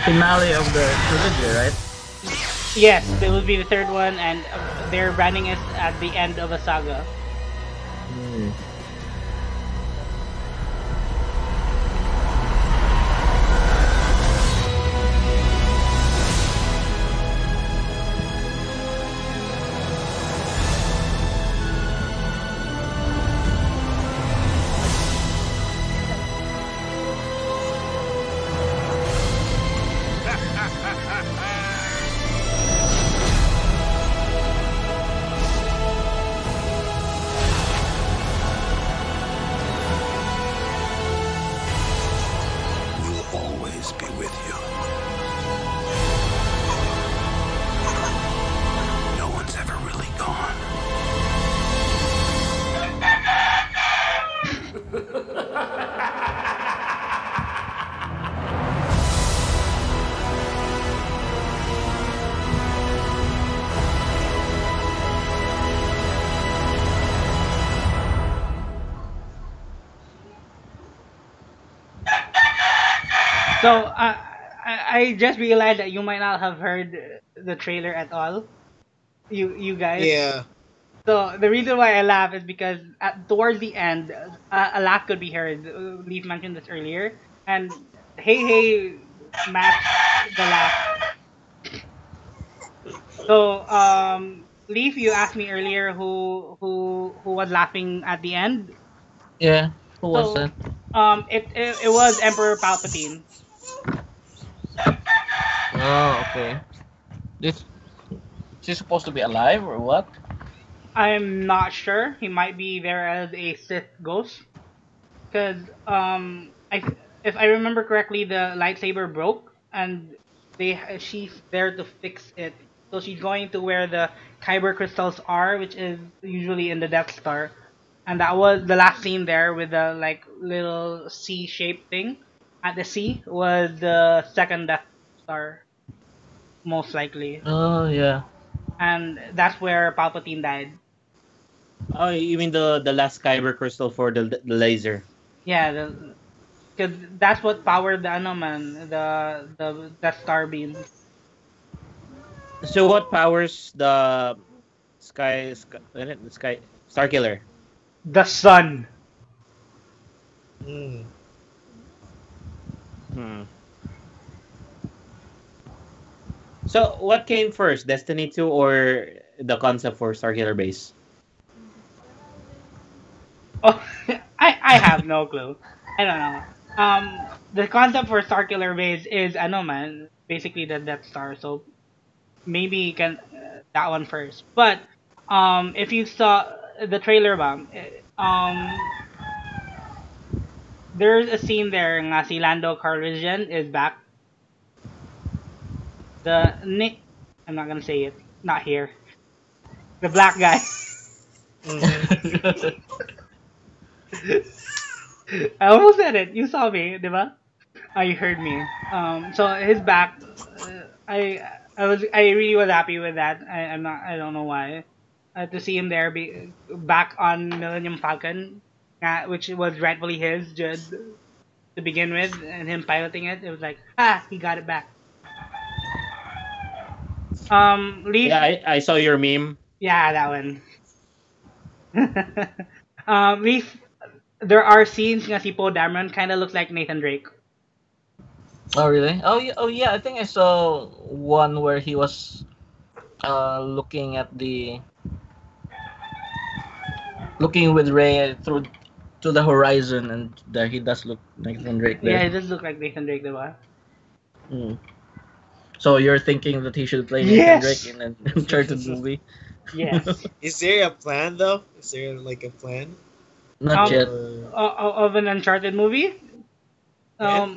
Speaker 4: finale of the trilogy, right?
Speaker 1: Yes, it will be the third one, and they're branding it at the end of a saga.
Speaker 5: We'll always be with you. No one's ever really gone.
Speaker 1: So I just realized that you might not have heard the trailer at all. You guys.
Speaker 2: Yeah.
Speaker 1: So the reason why I laugh is because towards the end, a laugh could be heard. Leaf mentioned this earlier, and hey hey matched the laugh. So Leaf, you asked me earlier who was laughing at the end.
Speaker 4: Yeah. Who was
Speaker 1: So
Speaker 4: that?
Speaker 1: it was Emperor Palpatine.
Speaker 4: Oh, okay. This Is he supposed to be alive or what?
Speaker 1: I'm not sure. He might be there as a Sith ghost. Because if I remember correctly, the lightsaber broke, and she's there to fix it. So she's going to where the kyber crystals are, which is usually in the Death Star, and that was the last scene there with the like little C-shaped thing at the sea was the second Death Star, most likely,
Speaker 4: Oh yeah.
Speaker 1: and that's where Palpatine died.
Speaker 3: Oh, you mean the last kyber crystal for the laser?
Speaker 1: Yeah, because that's what powered the ano man, the Death Star beam.
Speaker 3: So what powers the sky Star Killer?
Speaker 1: The sun.
Speaker 2: Mm.
Speaker 3: Hmm. So what came first, Destiny 2 or the concept for Star Killer Base?
Speaker 1: Oh, I have no clue. I don't know. The concept for Star Killer Base is ano man, basically the Death Star. So maybe you can that one first. But if you saw the trailer, there's a scene there nga si Lando Calrissian is back. I'm not gonna say it. Not here. The black guy.
Speaker 2: Mhm.
Speaker 1: I almost said it. You saw me, diba? Oh, you heard me. So his back, I really was happy with that. I'm not. I don't know why. To see him there, be back on Millennium Falcon, which was rightfully his, just to begin with, and him piloting it, it was like, he got it back. Leaf,
Speaker 3: Yeah, I saw your meme.
Speaker 1: yeah, that one. Leaf, there are scenes nga si Poe Dameron kind of looks like Nathan Drake.
Speaker 4: Oh really? Oh yeah. Oh yeah. I think I saw one where he was looking at the looking with Ray through to the horizon, and there he does look like Nathan Drake
Speaker 1: Yeah,
Speaker 4: there.
Speaker 1: it does look like Nathan Drake, diba?
Speaker 4: Mm. So you're thinking that he should play Nathan Drake
Speaker 1: Yes.
Speaker 4: in an Uncharted movie?
Speaker 1: Yes.
Speaker 2: Is there a plan though? Is there like a plan?
Speaker 4: Not yet.
Speaker 1: Of an Uncharted movie.
Speaker 2: Yeah.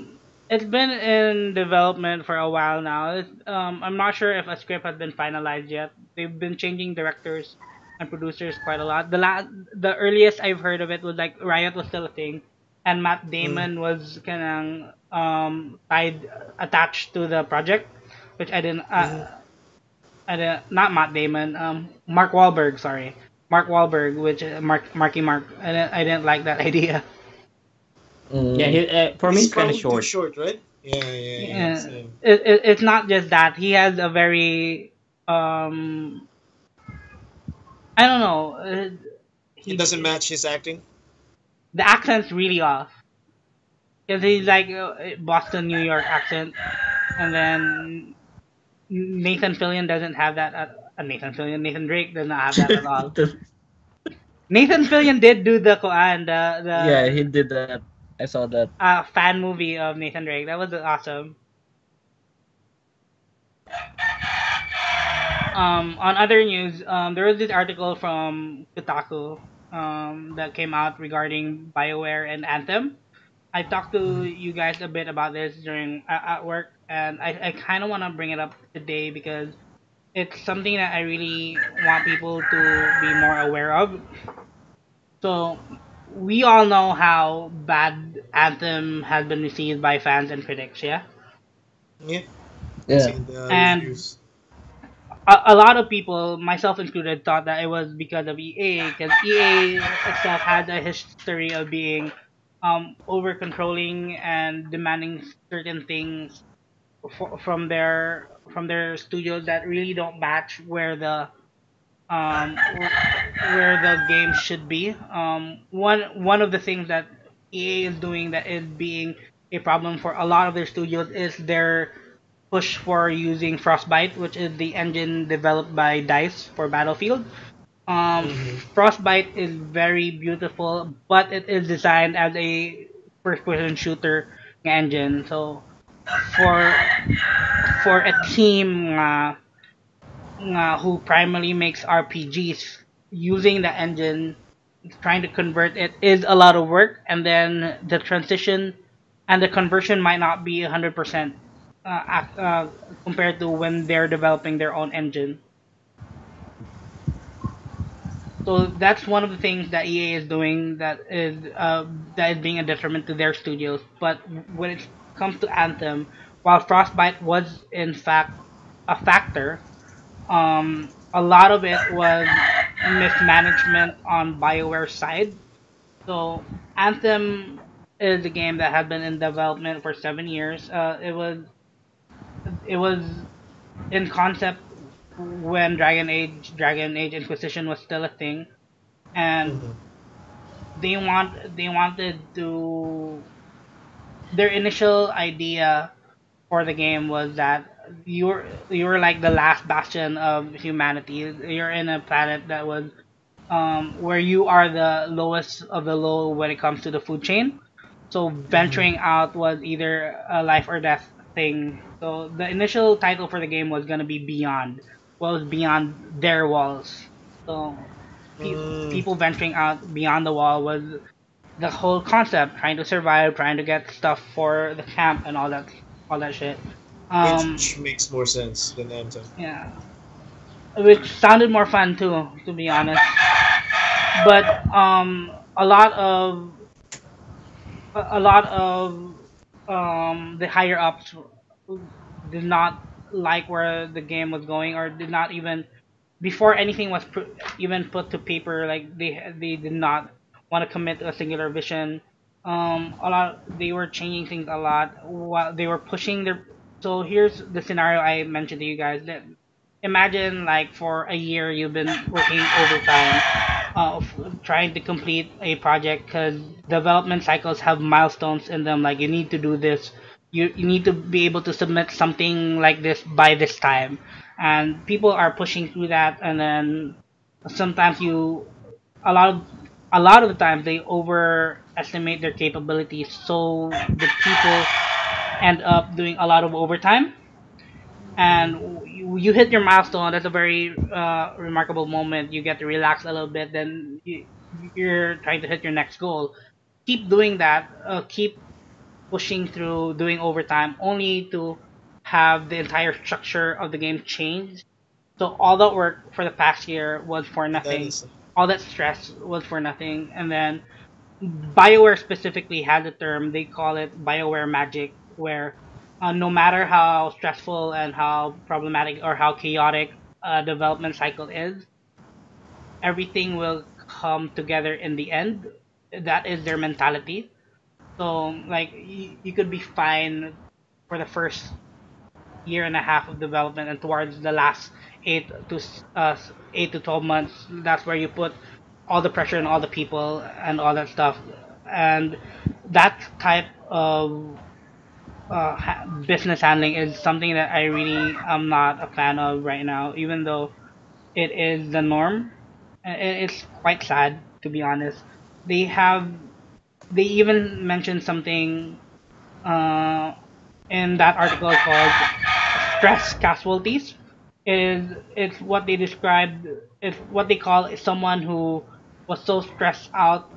Speaker 1: It's been in development for a while now. I'm not sure if a script has been finalized yet. They've been changing directors and producers quite a lot. The earliest I've heard of it was like Riot was still a thing, and Matt
Speaker 2: Mm.
Speaker 1: Damon was kind of attached to the project, which
Speaker 2: Mhm.
Speaker 1: I didn't, not Matt Damon, Mark Wahlberg, sorry, Mark Wahlberg, which Marky Mark. I didn't like that idea.
Speaker 3: Yeah,
Speaker 4: Mm.
Speaker 3: for me
Speaker 2: He's
Speaker 3: it's kind of
Speaker 2: probably too
Speaker 3: short.
Speaker 2: short, right? Yeah.
Speaker 1: Yeah,
Speaker 2: Same.
Speaker 1: it's not just that he has a very I don't know.
Speaker 2: It doesn't match his acting.
Speaker 1: The accent's really off because he's like Boston, New York accent, and then Nathan Fillion doesn't have that. Nathan Drake does not have that at all. Nathan Fillion did do the
Speaker 4: Yeah, he did that. I saw that.
Speaker 1: fan movie of Nathan Drake. That was awesome. On other news, there was this article from Kotaku that came out regarding BioWare and Anthem. I talked to you guys a bit about this during at work, and I kind of want to bring it up today because it's something that I really want people to be more aware of. So we all know how bad Anthem has been received by fans and critics, yeah.
Speaker 2: Yeah.
Speaker 4: Yeah.
Speaker 2: Seen the
Speaker 1: And
Speaker 2: reviews.
Speaker 1: a lot of people, myself included, thought that it was because of EA, because EA itself had a history of being over controlling and demanding certain things from their studios that really don't match where the game should be. One of the things that EA is doing that is being a problem for a lot of their studios is their push for using Frostbite, which is the engine developed by DICE for Battlefield.
Speaker 2: Mhm.
Speaker 1: Frostbite is very beautiful, but it is designed as a first-person shooter engine. So for for a team who primarily makes RPGs, using the engine, trying to convert it is a lot of work, and then the transition and the conversion might not be 100% compared to when they're developing their own engine. So that's one of the things that EA is doing that is being a detriment to their studios. But when it comes to Anthem, while Frostbite was in fact a factor, a lot of it was mismanagement on BioWare's side. So Anthem is a game that had been in development for 7 years. It was in concept when Dragon Age Inquisition was still a thing, and
Speaker 2: Mhm.
Speaker 1: they wanted to their initial idea for the game was that you're like the last bastion of humanity. You're in a planet that was where you are the lowest of the low when it comes to the food chain. So
Speaker 2: Mhm.
Speaker 1: venturing out was either a life or death thing. So the initial title for the game was gonna be Beyond. What was beyond their walls? So
Speaker 2: Mm,
Speaker 1: people venturing out beyond the wall was the whole concept, trying to survive, trying to get stuff for the camp and all that shit. Um,
Speaker 2: which makes more sense than Anthem.
Speaker 1: yeah, which sounded more fun too, to be honest. But a lot of the higher ups did not like where the game was going, or did not even before anything was even put to paper. Like they did not want to commit to a singular vision. A lot they were changing things a lot while they were pushing their. So here's the scenario I mentioned to you guys. That imagine like for a year you've been working overtime, trying to complete a project because development cycles have milestones in them. Like you need to do this. You need to be able to submit something like this by this time, and people are pushing through that, and then sometimes a lot of a lot of the times they overestimate their capabilities, so the people end up doing a lot of overtime, and you hit your milestone. That's a very remarkable moment. You get to relax a little bit, then you're trying to hit your next goal. Keep doing that, keep pushing through, doing overtime, only to have the entire structure of the game change. So all that work for the past year was for
Speaker 2: That
Speaker 1: nothing.
Speaker 2: is
Speaker 1: All that stress was for nothing. And then BioWare specifically has a term, they call it BioWare magic, where no matter how stressful and how problematic or how chaotic a development cycle is, everything will come together in the end. That is their mentality. So, like, you could be fine for the first year and a half of development, and towards the last 8 to 12 months, that's where you put all the pressure and all the people and all that stuff. And that type of business handling is something that I really am not a fan of right now, even though it is the norm. It's quite sad, to be honest. They have they even mentioned something uh, in that article called stress casualties. Is it's what they described, it's what they call someone who was so stressed out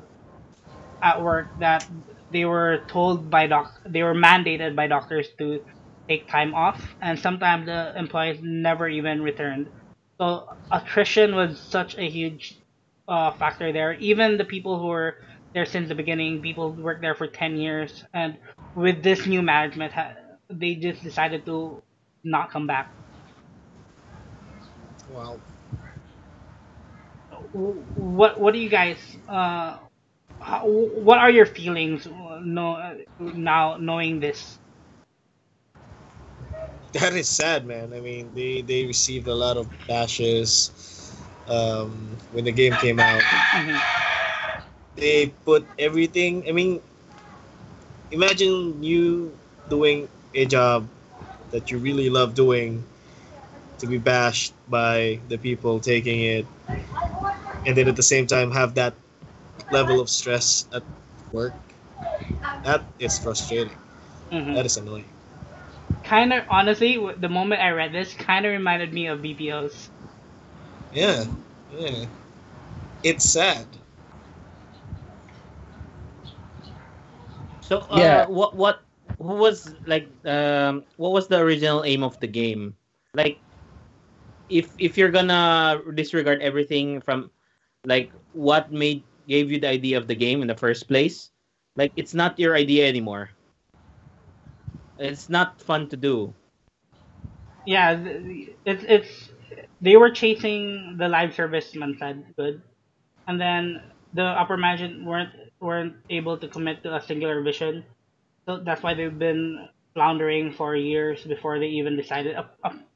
Speaker 1: at work that they were mandated by doctors to take time off, and sometimes the employees never even returned. So attrition was such a huge factor there. Even the people who were there since the beginning, people who worked there for 10 years, and with this new management, they just decided to not come back.
Speaker 2: wow.
Speaker 1: What do you guys what are your feelings now knowing this?
Speaker 2: That is sad, man. I mean, they received a lot of bashes when the game came out.
Speaker 1: Hmm.
Speaker 2: They put everything. I mean, imagine you doing a job that you really love doing to be bashed by the people taking it, and then at the same time have that level of stress at work. That is frustrating.
Speaker 1: Hmm.
Speaker 2: That is annoying.
Speaker 1: Kind of honestly, the moment I read this, kind of reminded me of BPOs.
Speaker 2: Yeah, yeah. It's sad.
Speaker 3: So,
Speaker 4: Yeah,
Speaker 3: who was like, what was the original aim of the game? Like, if you're gonna disregard everything from, like, what made gave you the idea of the game in the first place, like, it's not your idea anymore. It's not fun to do.
Speaker 1: Yeah, it's they were chasing the live service man said good, and then the upper management weren't able to commit to a singular vision. So that's why they've been floundering for years before they even decided.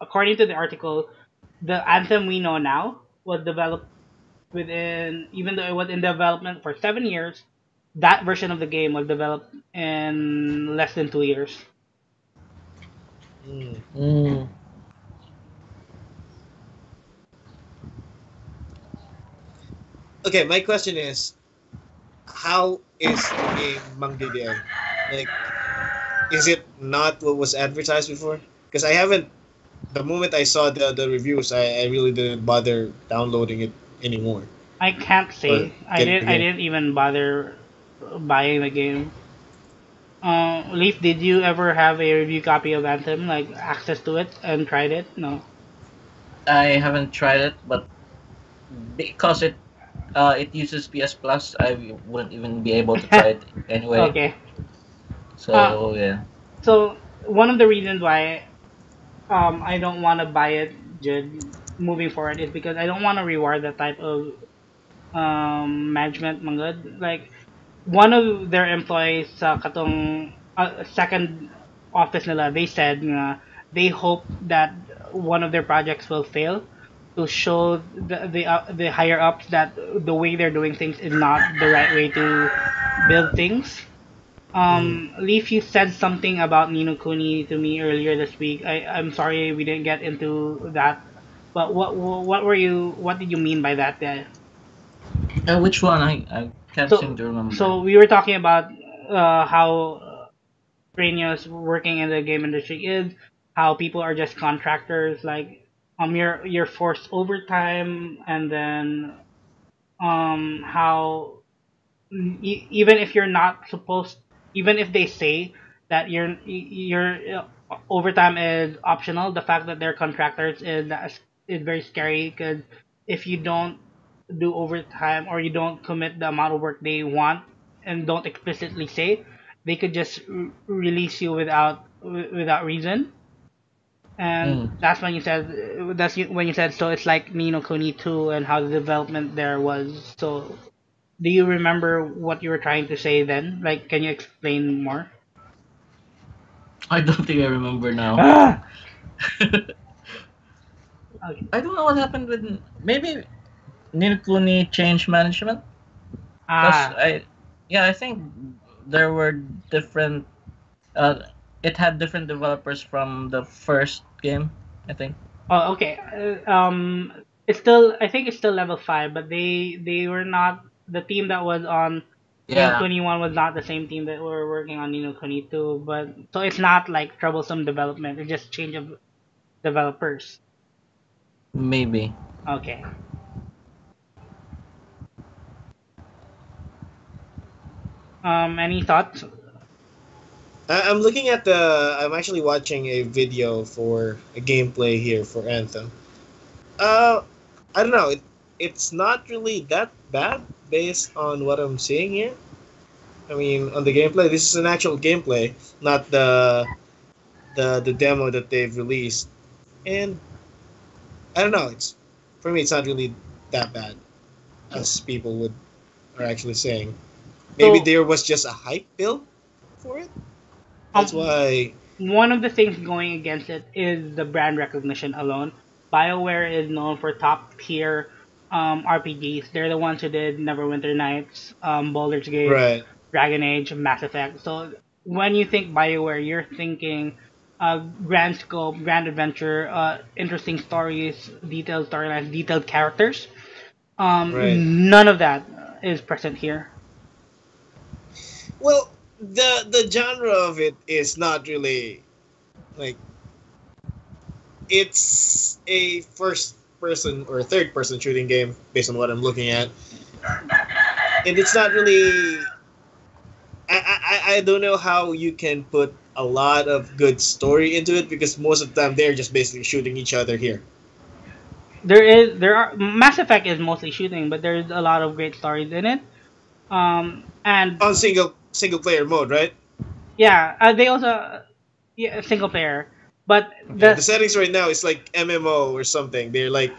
Speaker 1: According to the article, the Anthem we know now was developed within, even though it was in development for 7 years, that version of the game was developed in less than 2 years.
Speaker 2: Mm.
Speaker 4: mm,
Speaker 2: Okay, my question is, how is the game Mangge Game? Like, is it not what was advertised before? Because I haven't. The moment I saw the reviews, I really didn't bother downloading it anymore
Speaker 1: I can't
Speaker 2: or
Speaker 1: say. I
Speaker 2: getting the
Speaker 1: didn't. I
Speaker 2: game.
Speaker 1: didn't even bother buying the game. Leaf, did you ever have a review copy of Anthem, like access to it and tried it? No.
Speaker 4: I haven't tried it, but because it uses PS Plus, I wouldn't even be able to try it anyway.
Speaker 1: Okay. Uh,
Speaker 4: So yeah.
Speaker 1: so one of the reasons why I don't want to buy it, Jid, moving forward is because I don't want to reward that type of management manggod. Like one of their employees sa katong second office nila, they said nga they hope that one of their projects will fail to show the higher ups that the way they're doing things is not the right way to build things.
Speaker 2: Mm.
Speaker 1: Leaf, you said something about Nino Kuni to me earlier this week. I'm sorry we didn't get into that, but what did you mean by that? There?
Speaker 4: Which one? I can't seem
Speaker 1: So,
Speaker 4: to remember.
Speaker 1: so we were talking about how Brainios working in the game industry is, how people are just contractors, like you're forced overtime, and then how even if you're not supposed, even if they say that your overtime is optional, the fact that they're contractors is very scary because if you don't do overtime or you don't commit the amount of work they want and don't explicitly say, they could just release you without reason. And
Speaker 4: Mm.
Speaker 1: when you said so it's like Nino Kuni 2 and how the development there was. So do you remember what you were trying to say then? Like, can you explain more?
Speaker 4: I don't think I remember now.
Speaker 1: Ah! Okay.
Speaker 4: I don't know what happened with maybe Nilkuni changed management because
Speaker 1: Ah.
Speaker 4: I think there were different uh it had different developers from the first game, I think.
Speaker 1: Oh, okay. It's still. I think it's still level 5, but they were not the team that was on Nino
Speaker 4: Yeah,
Speaker 1: Kuni 1 was not the same team that were working on Nino Kuni 2. But so it's not like troublesome development. It's just change of developers.
Speaker 4: maybe.
Speaker 1: Okay. Any thoughts?
Speaker 2: I'm looking at the. I'm actually watching a video for a gameplay here for Anthem. Uh, I don't know. It's not really that bad based on what I'm seeing here. I mean, on the gameplay, this is an actual gameplay, not the demo that they've released. And I don't know. It's for me, it's not really that bad as people would are actually saying. Maybe
Speaker 1: So
Speaker 2: there was just a hype build for it. That's
Speaker 1: um,
Speaker 2: why.
Speaker 1: one of the things going against it is the brand recognition alone. BioWare is known for top tier RPGs. They're the ones who did Neverwinter Nights, Baldur's Gate,
Speaker 2: Right.
Speaker 1: Dragon Age, Mass Effect. So when you think BioWare, you're thinking grand scope, grand adventure, interesting stories, detailed storylines, detailed characters.
Speaker 2: Right.
Speaker 1: None of that is present here.
Speaker 2: Well, the genre of it is not really like it's a first person or third person shooting game based on what I'm looking at, and it's not really. I don't know how you can put a lot of good story into it because most of the time they're just basically shooting each other here.
Speaker 1: There are Mass Effect is mostly shooting, but there's a lot of great stories in it. And
Speaker 2: On single player mode, right?
Speaker 1: yeah, they also yeah, single player, but
Speaker 2: Yeah, the settings right now is like MMO or something. They're like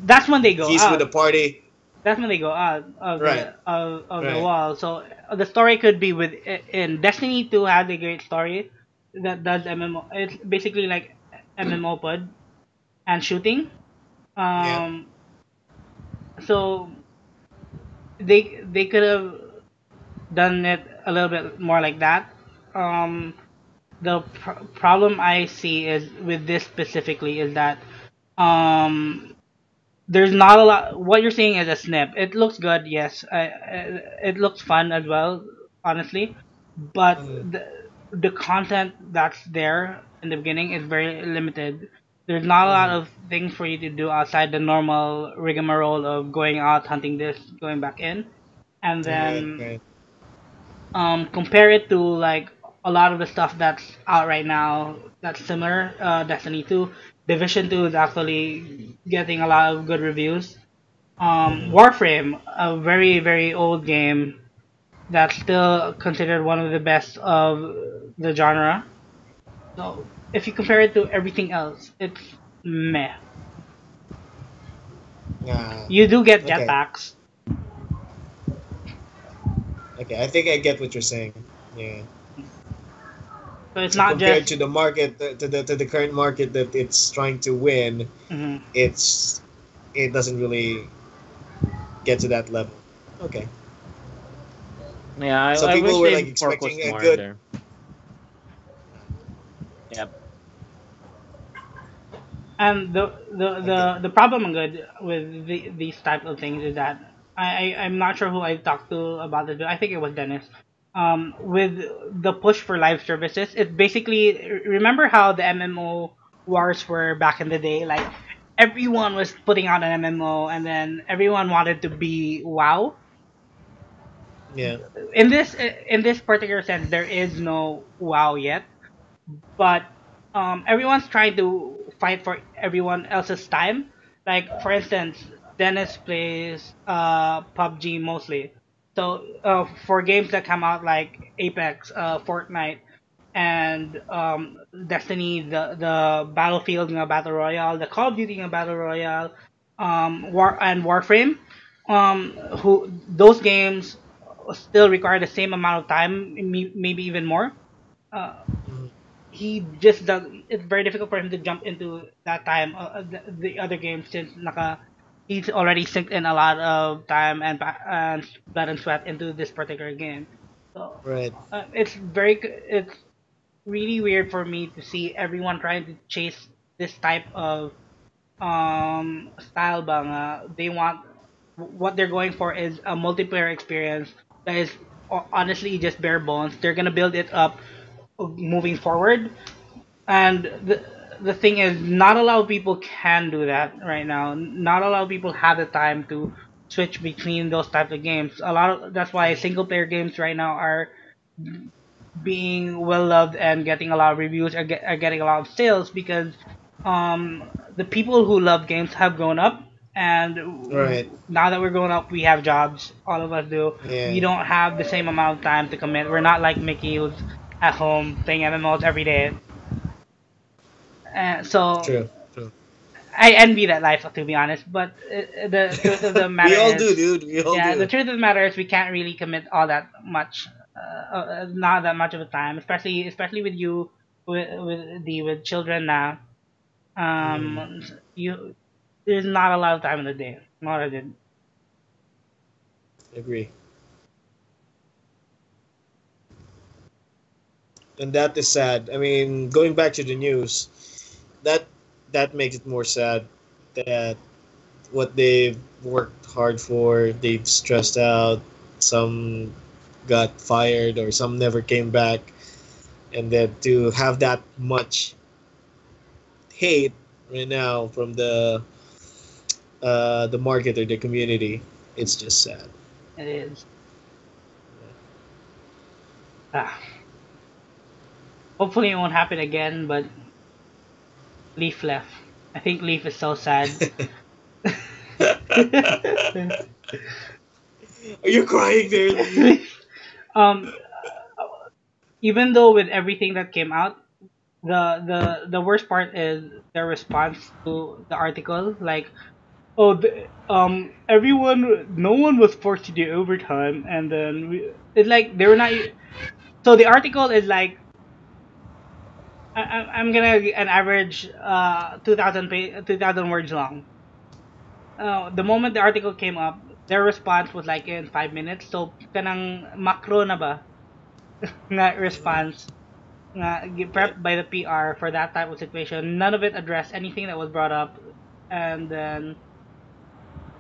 Speaker 1: that's when they go
Speaker 2: he's with a
Speaker 1: out.
Speaker 2: party.
Speaker 1: That's when they go out of
Speaker 2: Right.
Speaker 1: the
Speaker 2: Right.
Speaker 1: wall. So the story could be with in Destiny 2 has a great story that does MMO. It's basically like MMO pod and shooting.
Speaker 2: Yeah.
Speaker 1: Um, so they could have done it a little bit more like that. Um, the problem I see is with this specifically is that um there's not a lot. What you're seeing is a snip. It looks good, yes. It looks fun as well, honestly. But
Speaker 2: Mhm.
Speaker 1: the content that's there in the beginning is very limited. There's not a lot
Speaker 2: Mhm.
Speaker 1: of things for you to do outside the normal rigmarole of going out hunting this, going back in, and
Speaker 2: Right.
Speaker 1: then
Speaker 2: Right.
Speaker 1: compare it to like a lot of the stuff that's out right now that's similar. Destiny 2, Division 2 is actually getting a lot of good reviews.
Speaker 2: Mhm.
Speaker 1: Warframe, a very very old game that's still considered one of the best of the genre. So if you compare it to everything else, it's meh.
Speaker 2: Yeah.
Speaker 1: You do get
Speaker 2: Okay.
Speaker 1: jetpacks.
Speaker 2: Okay. I think I get what you're saying. Yeah.
Speaker 1: So it's
Speaker 2: So
Speaker 1: not
Speaker 2: compared
Speaker 1: just.
Speaker 2: to the market, to the current market that it's trying to win,
Speaker 1: Mhm.
Speaker 2: it's it doesn't really get to that level. Okay.
Speaker 3: Yeah,
Speaker 2: So
Speaker 3: I
Speaker 2: people
Speaker 3: wish
Speaker 2: were
Speaker 3: they
Speaker 2: like expecting
Speaker 3: focused
Speaker 2: a
Speaker 3: more
Speaker 2: good.
Speaker 3: there. Yep.
Speaker 1: And
Speaker 2: Okay.
Speaker 1: the problem good with these type of things is that I'm not sure who I talked to about this, but I think it was Dennis. With the push for live services, it basically remember how the MMO wars were back in the day. Like everyone was putting out an MMO, and then everyone wanted to be WoW.
Speaker 2: Yeah.
Speaker 1: In this particular sense, there is no WoW yet, but everyone's trying to fight for everyone else's time. Like for instance, Dennis plays PUBG mostly. So for games that come out like Apex, Fortnite, and Destiny, the Battlefield Battle Royale, the Call of Duty Battle Royale, Warframe, who those games still require the same amount of time, maybe even more. Uh,
Speaker 2: Mhm.
Speaker 1: he just does. It's very difficult for him to jump into that time. The other games since he's already synced in a lot of time and blood and sweat into this particular game. So
Speaker 2: Right.
Speaker 1: it's really weird for me to see everyone trying to chase this type of style bang. They want what they're going for is a multiplayer experience that is honestly just bare bones. They're gonna build it up moving forward, and the thing is, not a lot of people can do that right now. Not a lot of people have the time to switch between those types of games. That's why single player games right now are being well loved and getting a lot of reviews, are getting a lot of sales because the people who love games have grown up, and
Speaker 2: Right.
Speaker 1: now that we're grown up, we have jobs. All of us do. We
Speaker 2: Yeah.
Speaker 1: don't have the same amount of time to commit. We're not like Mickey who's at home playing MMOs every day. So
Speaker 2: True. True.
Speaker 1: I envy that life, to be honest. But the truth of the matter
Speaker 2: We all
Speaker 1: is,
Speaker 2: do, dude. We all
Speaker 1: yeah, the
Speaker 2: do.
Speaker 1: truth of the matter is we can't really commit all that much, not that much of a time, especially with you, with children now.
Speaker 2: Mhm.
Speaker 1: You there's not a lot of time in the day. Not a good.
Speaker 2: Agree. And that is sad. I mean, going back to the news, that that makes it more sad that what they've worked hard for, they've stressed out. Some got fired or some never came back, and then to have that much hate right now from the the market or the community. It's just sad.
Speaker 1: It is. Ah. Hopefully it won't happen again, but Leaf left. I think Leaf is so sad.
Speaker 2: Are you crying there, Lee?
Speaker 1: um, even though with everything that came out, the worst part is their response to the article. Like, oh, everyone, no one was forced to do overtime, and then it's like they were not. So the article is like, I'm gonna an average 2,000 words long. The moment the article came up, their response was like in 5 minutes. So kanang macro na ba nga response nga prepped by the PR for that type of situation. None of it addressed anything that was brought up, and then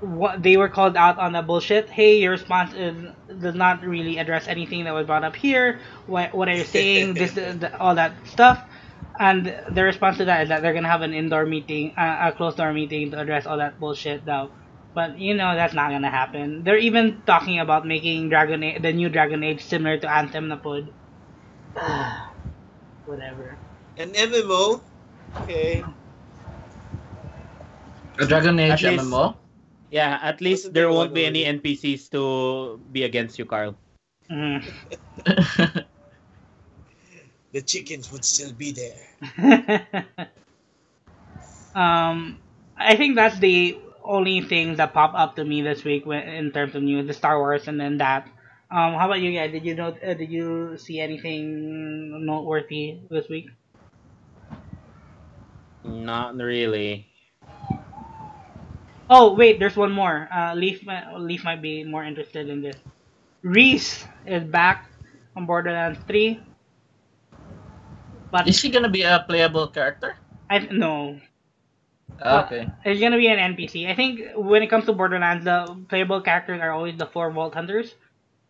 Speaker 1: what they were called out on that bullshit. Hey, your response does not really address anything that was brought up here. What are you saying? All that stuff. And the response to that is that they're gonna have an indoor meeting, a closed door meeting to address all that bullshit now. But that's not gonna happen. They're even talking about making the new Dragon Age similar to Anthem na pod. Whatever.
Speaker 2: An MMO? Okay.
Speaker 4: A Dragon Age
Speaker 3: At least-
Speaker 4: MMO?
Speaker 3: Yeah, at least
Speaker 2: Wasn't
Speaker 3: there
Speaker 2: there
Speaker 3: won't
Speaker 2: one
Speaker 3: be any
Speaker 2: already?
Speaker 3: NPCs to be against you, Carl.
Speaker 1: Mhm.
Speaker 2: The chickens would still be there.
Speaker 1: I think that's the only thing that popped up to me this week in terms of news, the Star Wars, and then that. How about you guys? Did you see anything noteworthy this week?
Speaker 3: Not really.
Speaker 1: Oh wait, there's one more. Leaf might be more interested in this. Rhyse is back on Borderlands 3, but
Speaker 4: Is he gonna be a playable character?
Speaker 1: I no.
Speaker 4: Okay.
Speaker 1: It's gonna be an NPC. I think when it comes to Borderlands, the playable characters are always the 4 Vault Hunters.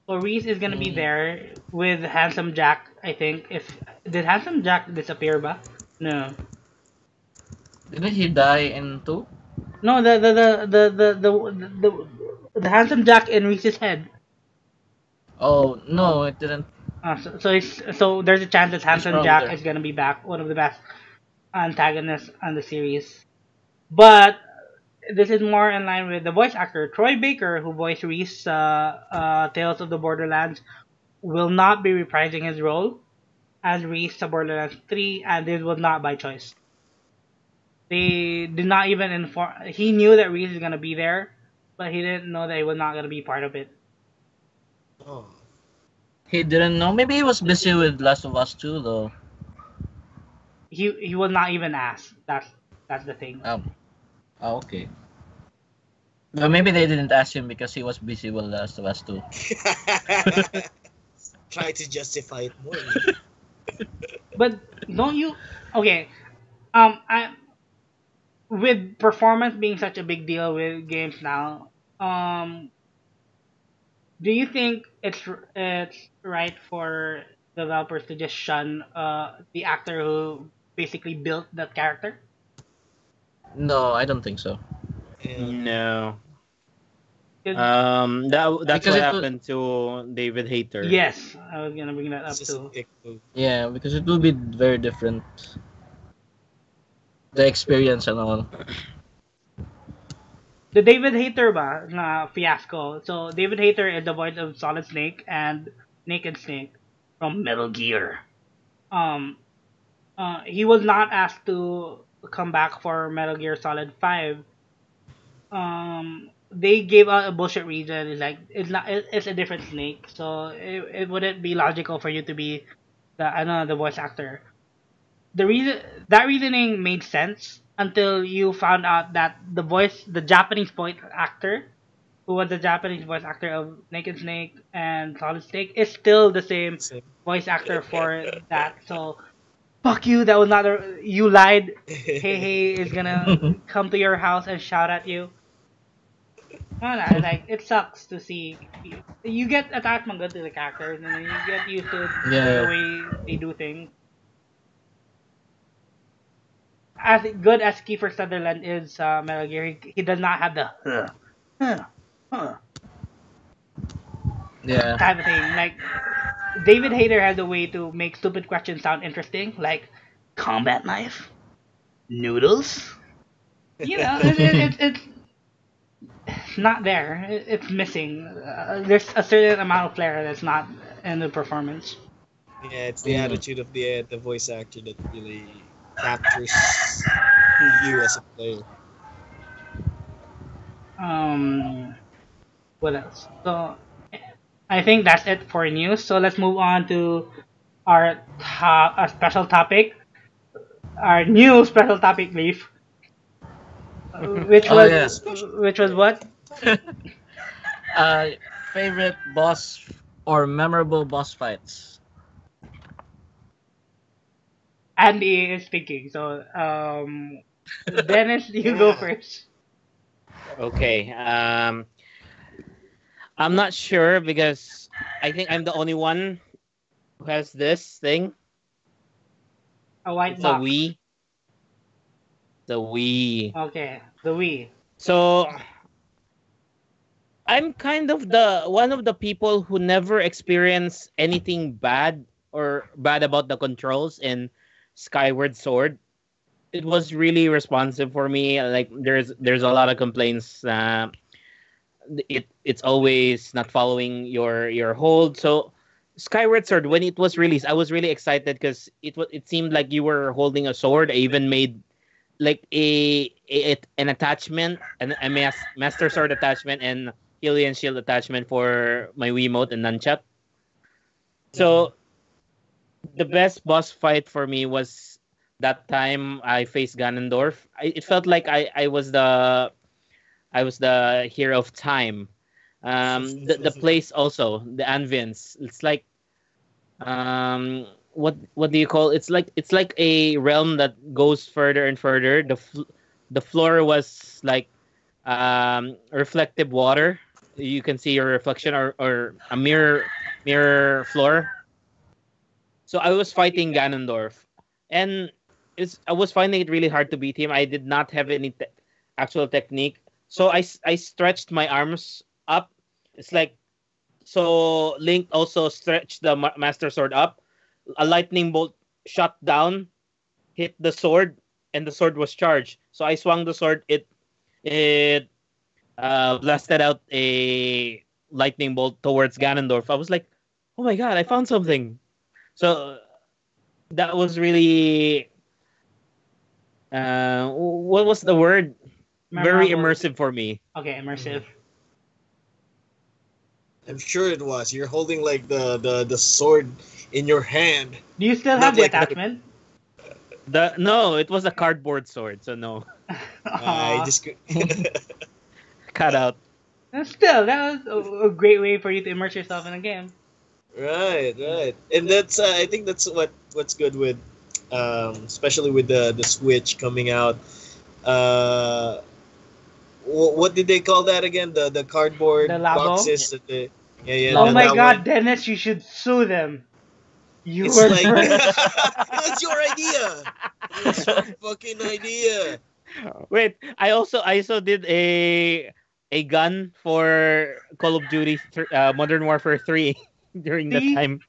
Speaker 1: So Rhyse is gonna be there with Handsome Jack. I think did Handsome Jack disappear ba? No.
Speaker 4: Didn't he die in 2?
Speaker 1: No, the Handsome Jack in Rhyse's head.
Speaker 4: Oh, no, it didn't.
Speaker 1: So there's a chance that Handsome
Speaker 4: probably
Speaker 1: Jack
Speaker 4: there.
Speaker 1: is gonna be back, one of the best antagonists on the series. But this is more in line with the voice actor Troy Baker, who voiced Rhyse, Tales of the Borderlands, will not be reprising his role as Rhyse to Borderlands 3, and this was not by choice. They did not even inform. He knew that Rhyse is gonna be there, but he didn't know that he was not gonna be part of it.
Speaker 2: Oh.
Speaker 4: He didn't know. Maybe he was busy with Last of Us 2, though.
Speaker 1: He was not even asked. That's the thing.
Speaker 4: Oh, okay. But maybe they didn't ask him because he was busy with Last of Us 2.
Speaker 2: Try to justify it more.
Speaker 1: But don't you? Okay. With performance being such a big deal with games now, do you think it's right for developers to just shun the actor who basically built that character?
Speaker 4: No, I don't think so.
Speaker 3: No.
Speaker 1: 'Cause-
Speaker 3: That's
Speaker 4: Because
Speaker 3: what
Speaker 4: it
Speaker 3: happened to David Hayter.
Speaker 1: yes, I was gonna bring that up
Speaker 2: It's just a
Speaker 1: too.
Speaker 2: dick move.
Speaker 4: Yeah, because it will be very different. The experience and all.
Speaker 1: The David Hayter ba na Fiasco. So David Hayter is the voice of Solid Snake and Naked Snake from Metal Gear. He was not asked to come back for Metal Gear Solid 5. They gave out a bullshit reason. It's like it's a different Snake, so it wouldn't be logical for you to be the voice actor. That reasoning made sense until you found out that the Japanese voice actor, who was the Japanese voice actor of Naked Snake and Solid Snake, is still the same
Speaker 2: Same.
Speaker 1: voice actor for that. So fuck you. That was not you lied. Hey is gonna come to your house and shout at you. No, like it sucks to see. You get attachment good to the characters, and then you get used to
Speaker 4: Yeah.
Speaker 1: the way they do things. as good as Kiefer Sutherland is, Metal Gear, he does not have the huh, huh,
Speaker 4: Yeah.
Speaker 1: type of thing. Like David Hayter has a way to make stupid questions sound interesting, like combat knife, noodles. You know, it's not there. It's missing. There's a certain amount of flair that's not in the performance.
Speaker 2: Yeah, it's the
Speaker 4: Mm.
Speaker 2: attitude of the voice actor that really captures you as a player.
Speaker 1: What else? So I think that's it for news. So let's move on to our special topic, our new special topic, Leaf, which
Speaker 4: Oh
Speaker 1: was
Speaker 4: yeah.
Speaker 1: which was what?
Speaker 4: uh, favorite boss or memorable boss fights?
Speaker 1: Andy is thinking. So Dennis, you go
Speaker 2: Yeah.
Speaker 1: first.
Speaker 3: Okay. I'm not sure because I think I'm the only one who has this thing.
Speaker 1: A white
Speaker 3: It's a
Speaker 1: box.
Speaker 3: Wii. The Wii.
Speaker 1: Okay, the Wii.
Speaker 3: So I'm kind of the one of the people who never experienced anything bad or bad about the controls in Skyward Sword. It was really responsive for me. Like there's a lot of complaints. It's always not following your hold. So Skyward Sword, when it was released, I was really excited because it seemed like you were holding a sword. I even made like an attachment, master sword attachment and alien shield attachment for my Wiimote and nunchuck. So the best boss fight for me was that time I faced Ganondorf. It felt like I was the hero of time. The place also the Anvins. It's like what do you call? It's like a realm that goes further and further. The floor was like reflective water. You can see your reflection or a mirror floor. So I was fighting Ganondorf, and I was finding it really hard to beat him. I did not have any actual technique, so I stretched my arms up. It's like so. Link also stretched the Master Sword up. A lightning bolt shot down, hit the sword, and the sword was charged. So I swung the sword. It blasted out a lightning bolt towards Ganondorf. I was like, oh my god, I found something. So that was really what was the word? Very
Speaker 1: Memorable.
Speaker 3: immersive for me.
Speaker 1: Okay, immersive.
Speaker 2: I'm sure it was. You're holding like the sword in your hand.
Speaker 1: Do you still
Speaker 2: Not
Speaker 1: have the
Speaker 2: like the-
Speaker 1: attachment?
Speaker 3: No, it was a cardboard sword, so no,
Speaker 2: I
Speaker 1: Aw.
Speaker 2: just
Speaker 3: cut out.
Speaker 1: Still, that was a great way for you to immerse yourself in a game.
Speaker 2: right, and that's I think that's what's good with, especially with the Switch coming out. Uh, what did they call that again? The cardboard
Speaker 1: The Labo?
Speaker 2: boxes that they yeah
Speaker 1: Oh
Speaker 2: that,
Speaker 1: my
Speaker 2: that
Speaker 1: god,
Speaker 2: one.
Speaker 1: Dennis, you should sue them. You
Speaker 2: It's
Speaker 1: were
Speaker 2: like it was your idea. It was your fucking idea.
Speaker 3: Wait, I also did a gun for Call of Duty Modern Warfare 3 during that
Speaker 1: See?
Speaker 3: time.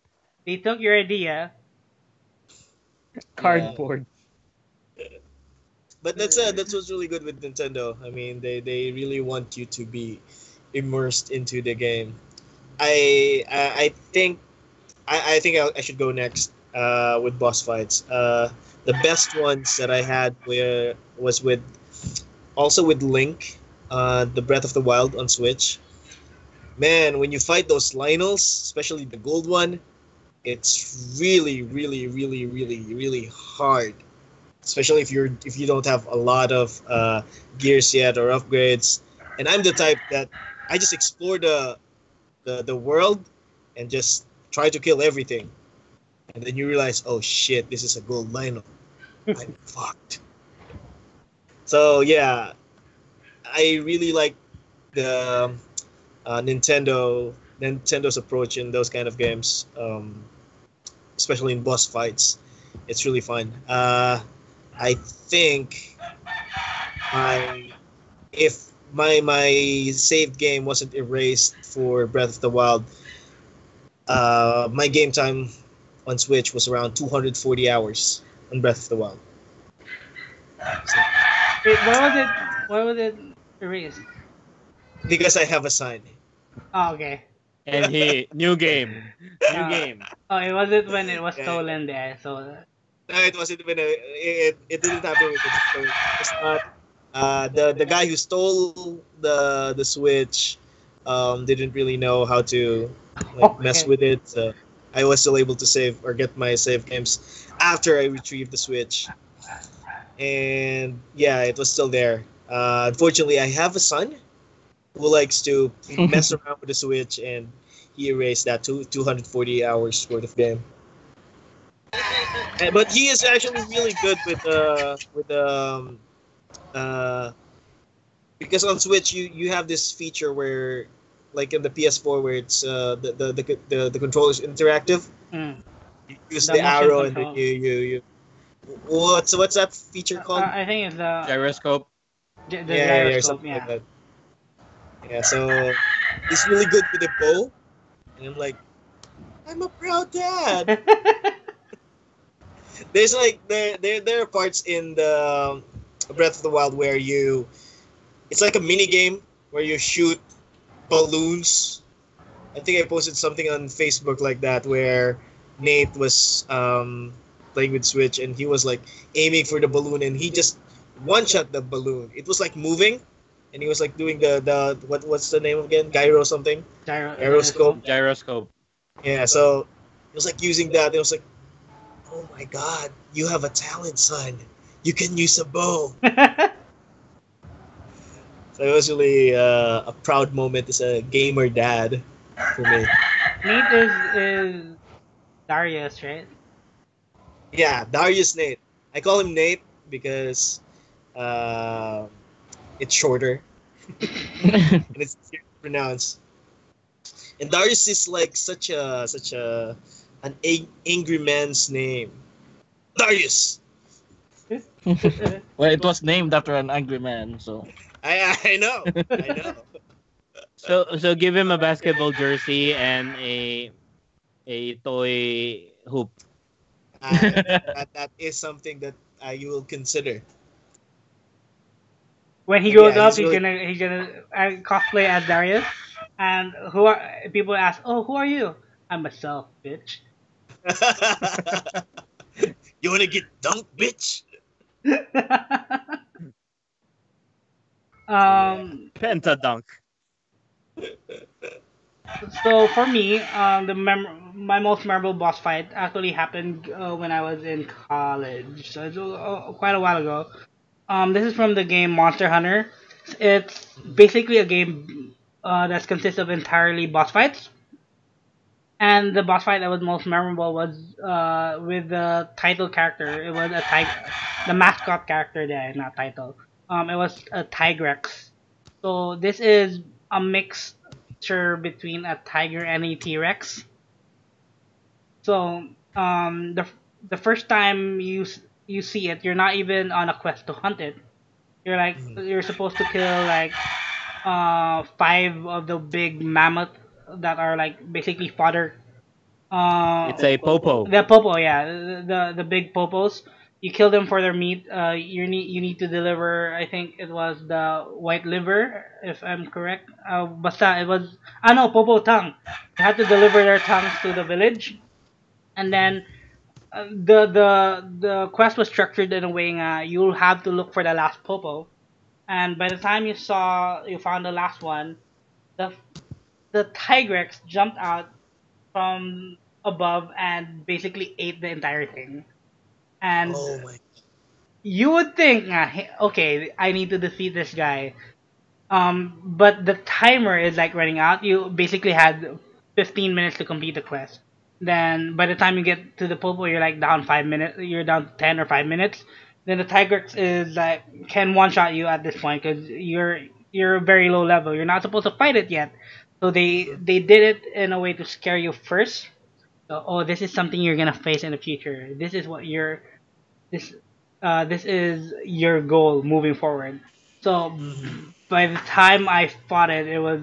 Speaker 1: They took your idea.
Speaker 3: Cardboard.
Speaker 2: But that's what's really good with Nintendo. I mean, they really want you to be immersed into the game. I think I should go next with boss fights. The best ones that I had was with also with Link, the Breath of the Wild on Switch. Man, when you fight those Lionels, especially the gold one, it's really, really, really, really, really hard. Especially if you don't have a lot of gears yet or upgrades. And I'm the type that I just explore the world and just try to kill everything. And then you realize, oh shit, this is a gold Lionel. I'm fucked. So yeah, I really like the Nintendo's approach in those kind of games, especially in boss fights. It's really fun. I think my if my saved game wasn't erased for Breath of the Wild, my game time on Switch was around 240 hours on Breath of the Wild. So,
Speaker 1: Wait, why was it? Why was it erased?
Speaker 2: because I have a sign.
Speaker 1: Oh, okay.
Speaker 3: And he new game, new
Speaker 1: Uh,
Speaker 3: game.
Speaker 1: oh, it wasn't when it was
Speaker 2: Yeah.
Speaker 1: stolen there. So
Speaker 2: No, it wasn't even it didn't happen with it. It's not the guy who stole the Switch didn't really know how to like mess
Speaker 1: okay.
Speaker 2: with it. So I was still able to save or get my save games after I retrieved the Switch. And yeah, it was still there. Unfortunately, I have a son who likes to mess around with the Switch, and he erased that 240 hours worth of game. But he is actually really good with uh because on Switch you have this feature where like in the PS4 where it's the controller is interactive.
Speaker 1: Mm.
Speaker 2: You use
Speaker 1: The
Speaker 2: the
Speaker 1: motion
Speaker 2: arrow and then
Speaker 1: control.
Speaker 2: you what's that feature called?
Speaker 1: I think it's the
Speaker 3: Gyroscope.
Speaker 1: the
Speaker 2: Yeah,
Speaker 1: gyroscope.
Speaker 2: something like
Speaker 1: Yeah.
Speaker 2: that. Yeah, so he's really good with the bow, and I'm like, I'm a proud dad. There's like there are parts in the Breath of the Wild where it's like a mini game where you shoot balloons. I think I posted something on Facebook like that where Nate was playing with Switch and he was like aiming for the balloon and he just one shot the balloon. It was like moving, and he was like doing the what's the name again? Gyro something? Gyroscope.
Speaker 3: Gyroscope.
Speaker 2: Yeah, so it was like using that. It was like, oh my god, you have a talent, son. You can use a bow. So it was really a proud moment as a gamer dad for me.
Speaker 1: Nate is Darius, right?
Speaker 2: Yeah, Darius Nate. I call him Nate because uh, it's shorter and it's easier to pronounce. And Darius is like such a angry man's name. Darius.
Speaker 4: Well, it was named after an angry man, so.
Speaker 2: I know. I know.
Speaker 3: So give him a basketball jersey and a toy hoop.
Speaker 2: That is something that you will consider.
Speaker 1: When he
Speaker 2: But
Speaker 1: grows
Speaker 2: yeah,
Speaker 1: up,
Speaker 2: he's really
Speaker 1: he's gonna cosplay as Darius. And who are people ask? Oh, who are you? I'm myself, bitch.
Speaker 2: You wanna get dunked, bitch? Yeah.
Speaker 3: Pentadunk.
Speaker 1: So for me, my most memorable boss fight actually happened when I was in college. So it's quite a while ago. This is from the game Monster Hunter. It's basically a game that consists of entirely boss fights. And the boss fight that was most memorable was with the title character. It was the mascot character there, not title. It was a Tigrex. So this is a mixture between a tiger and a T-Rex. So the first time you see it, you're not even on a quest to hunt it.
Speaker 2: Mhm.
Speaker 1: You're supposed to kill like five of the big mammoth that are like basically fodder.
Speaker 3: It's a popo.
Speaker 1: The popo, yeah, the big popos. You kill them for their meat. You need to deliver. I think it was the white liver, if I'm correct. Basta it was. Ah no, popo tongue. You had to deliver their tongues to the village, and then the quest was structured in a way you'll have to look for the last popo, and by the time you found the last one, the the Tigrex jumped out from above and basically ate the entire thing. And
Speaker 2: Oh my.
Speaker 1: you would think, okay, I need to defeat this guy. But the timer is like running out. You basically had 15 minutes to complete the quest. Then by the time you get to the popo, you're like down 5 minutes. You're down 10 or 5 minutes. Then the Tigrex is like can one shot you at this point because you're very low level. You're not supposed to fight it yet. So they did it in a way to scare you first. So, oh, this is something you're gonna face in the future. This is what you're this. this is your goal moving forward. So
Speaker 2: Mhm.
Speaker 1: by the time I fought it, it was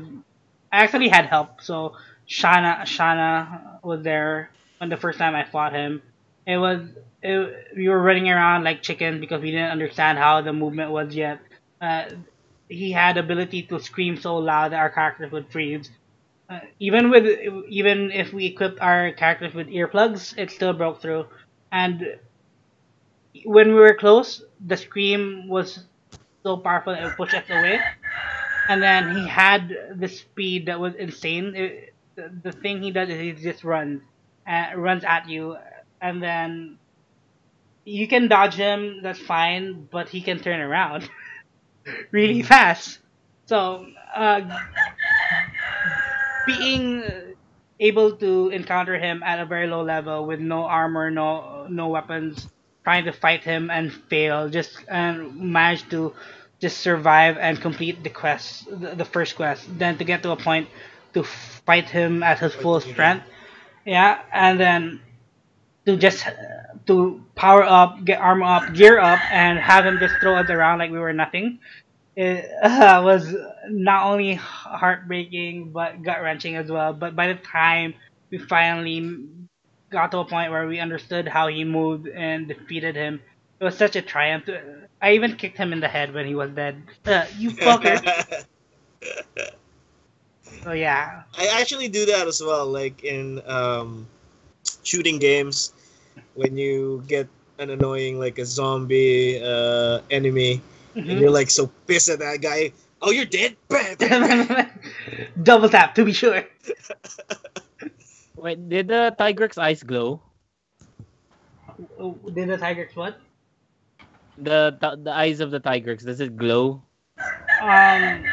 Speaker 1: I actually had help. So Shana was there when the first time I fought him. It was we were running around like chickens because we didn't understand how the movement was yet. Uh, he had ability to scream so loud that our characters would freeze. Even if we equipped our characters with earplugs, it still broke through. And when we were close, the scream was so powerful it would push us away. And then he had the speed that was insane. The thing he does is he just runs at you, and then you can dodge him. That's fine, but he can turn around really
Speaker 2: Mhm.
Speaker 1: fast. So being able to encounter him at a very low level with no armor, no weapons, trying to fight him and fail, just and manage to just survive and complete the quest, the first quest, then to get to a point to fight him at his full
Speaker 2: Fighting again.
Speaker 1: strength, yeah, and then to just to power up, get armor up, gear up, and have him just throw us around like we were nothing. It was not only heartbreaking but gut wrenching as well. But by the time we finally got to a point where we understood how he moved and defeated him, it was such a triumph. I even kicked him in the head when he was dead. You fucker! So yeah.
Speaker 2: I actually do that as well, like in shooting games when you get an annoying like a zombie enemy and
Speaker 1: Hmm.
Speaker 2: you're like so pissed at that guy. Oh, you're dead. Bam, bam, bam.
Speaker 1: Double tap to be sure.
Speaker 3: Wait, did the Tigrex eyes glow?
Speaker 1: Did the Tigers what?
Speaker 3: The eyes of the Tigrex, does it glow?
Speaker 1: Um,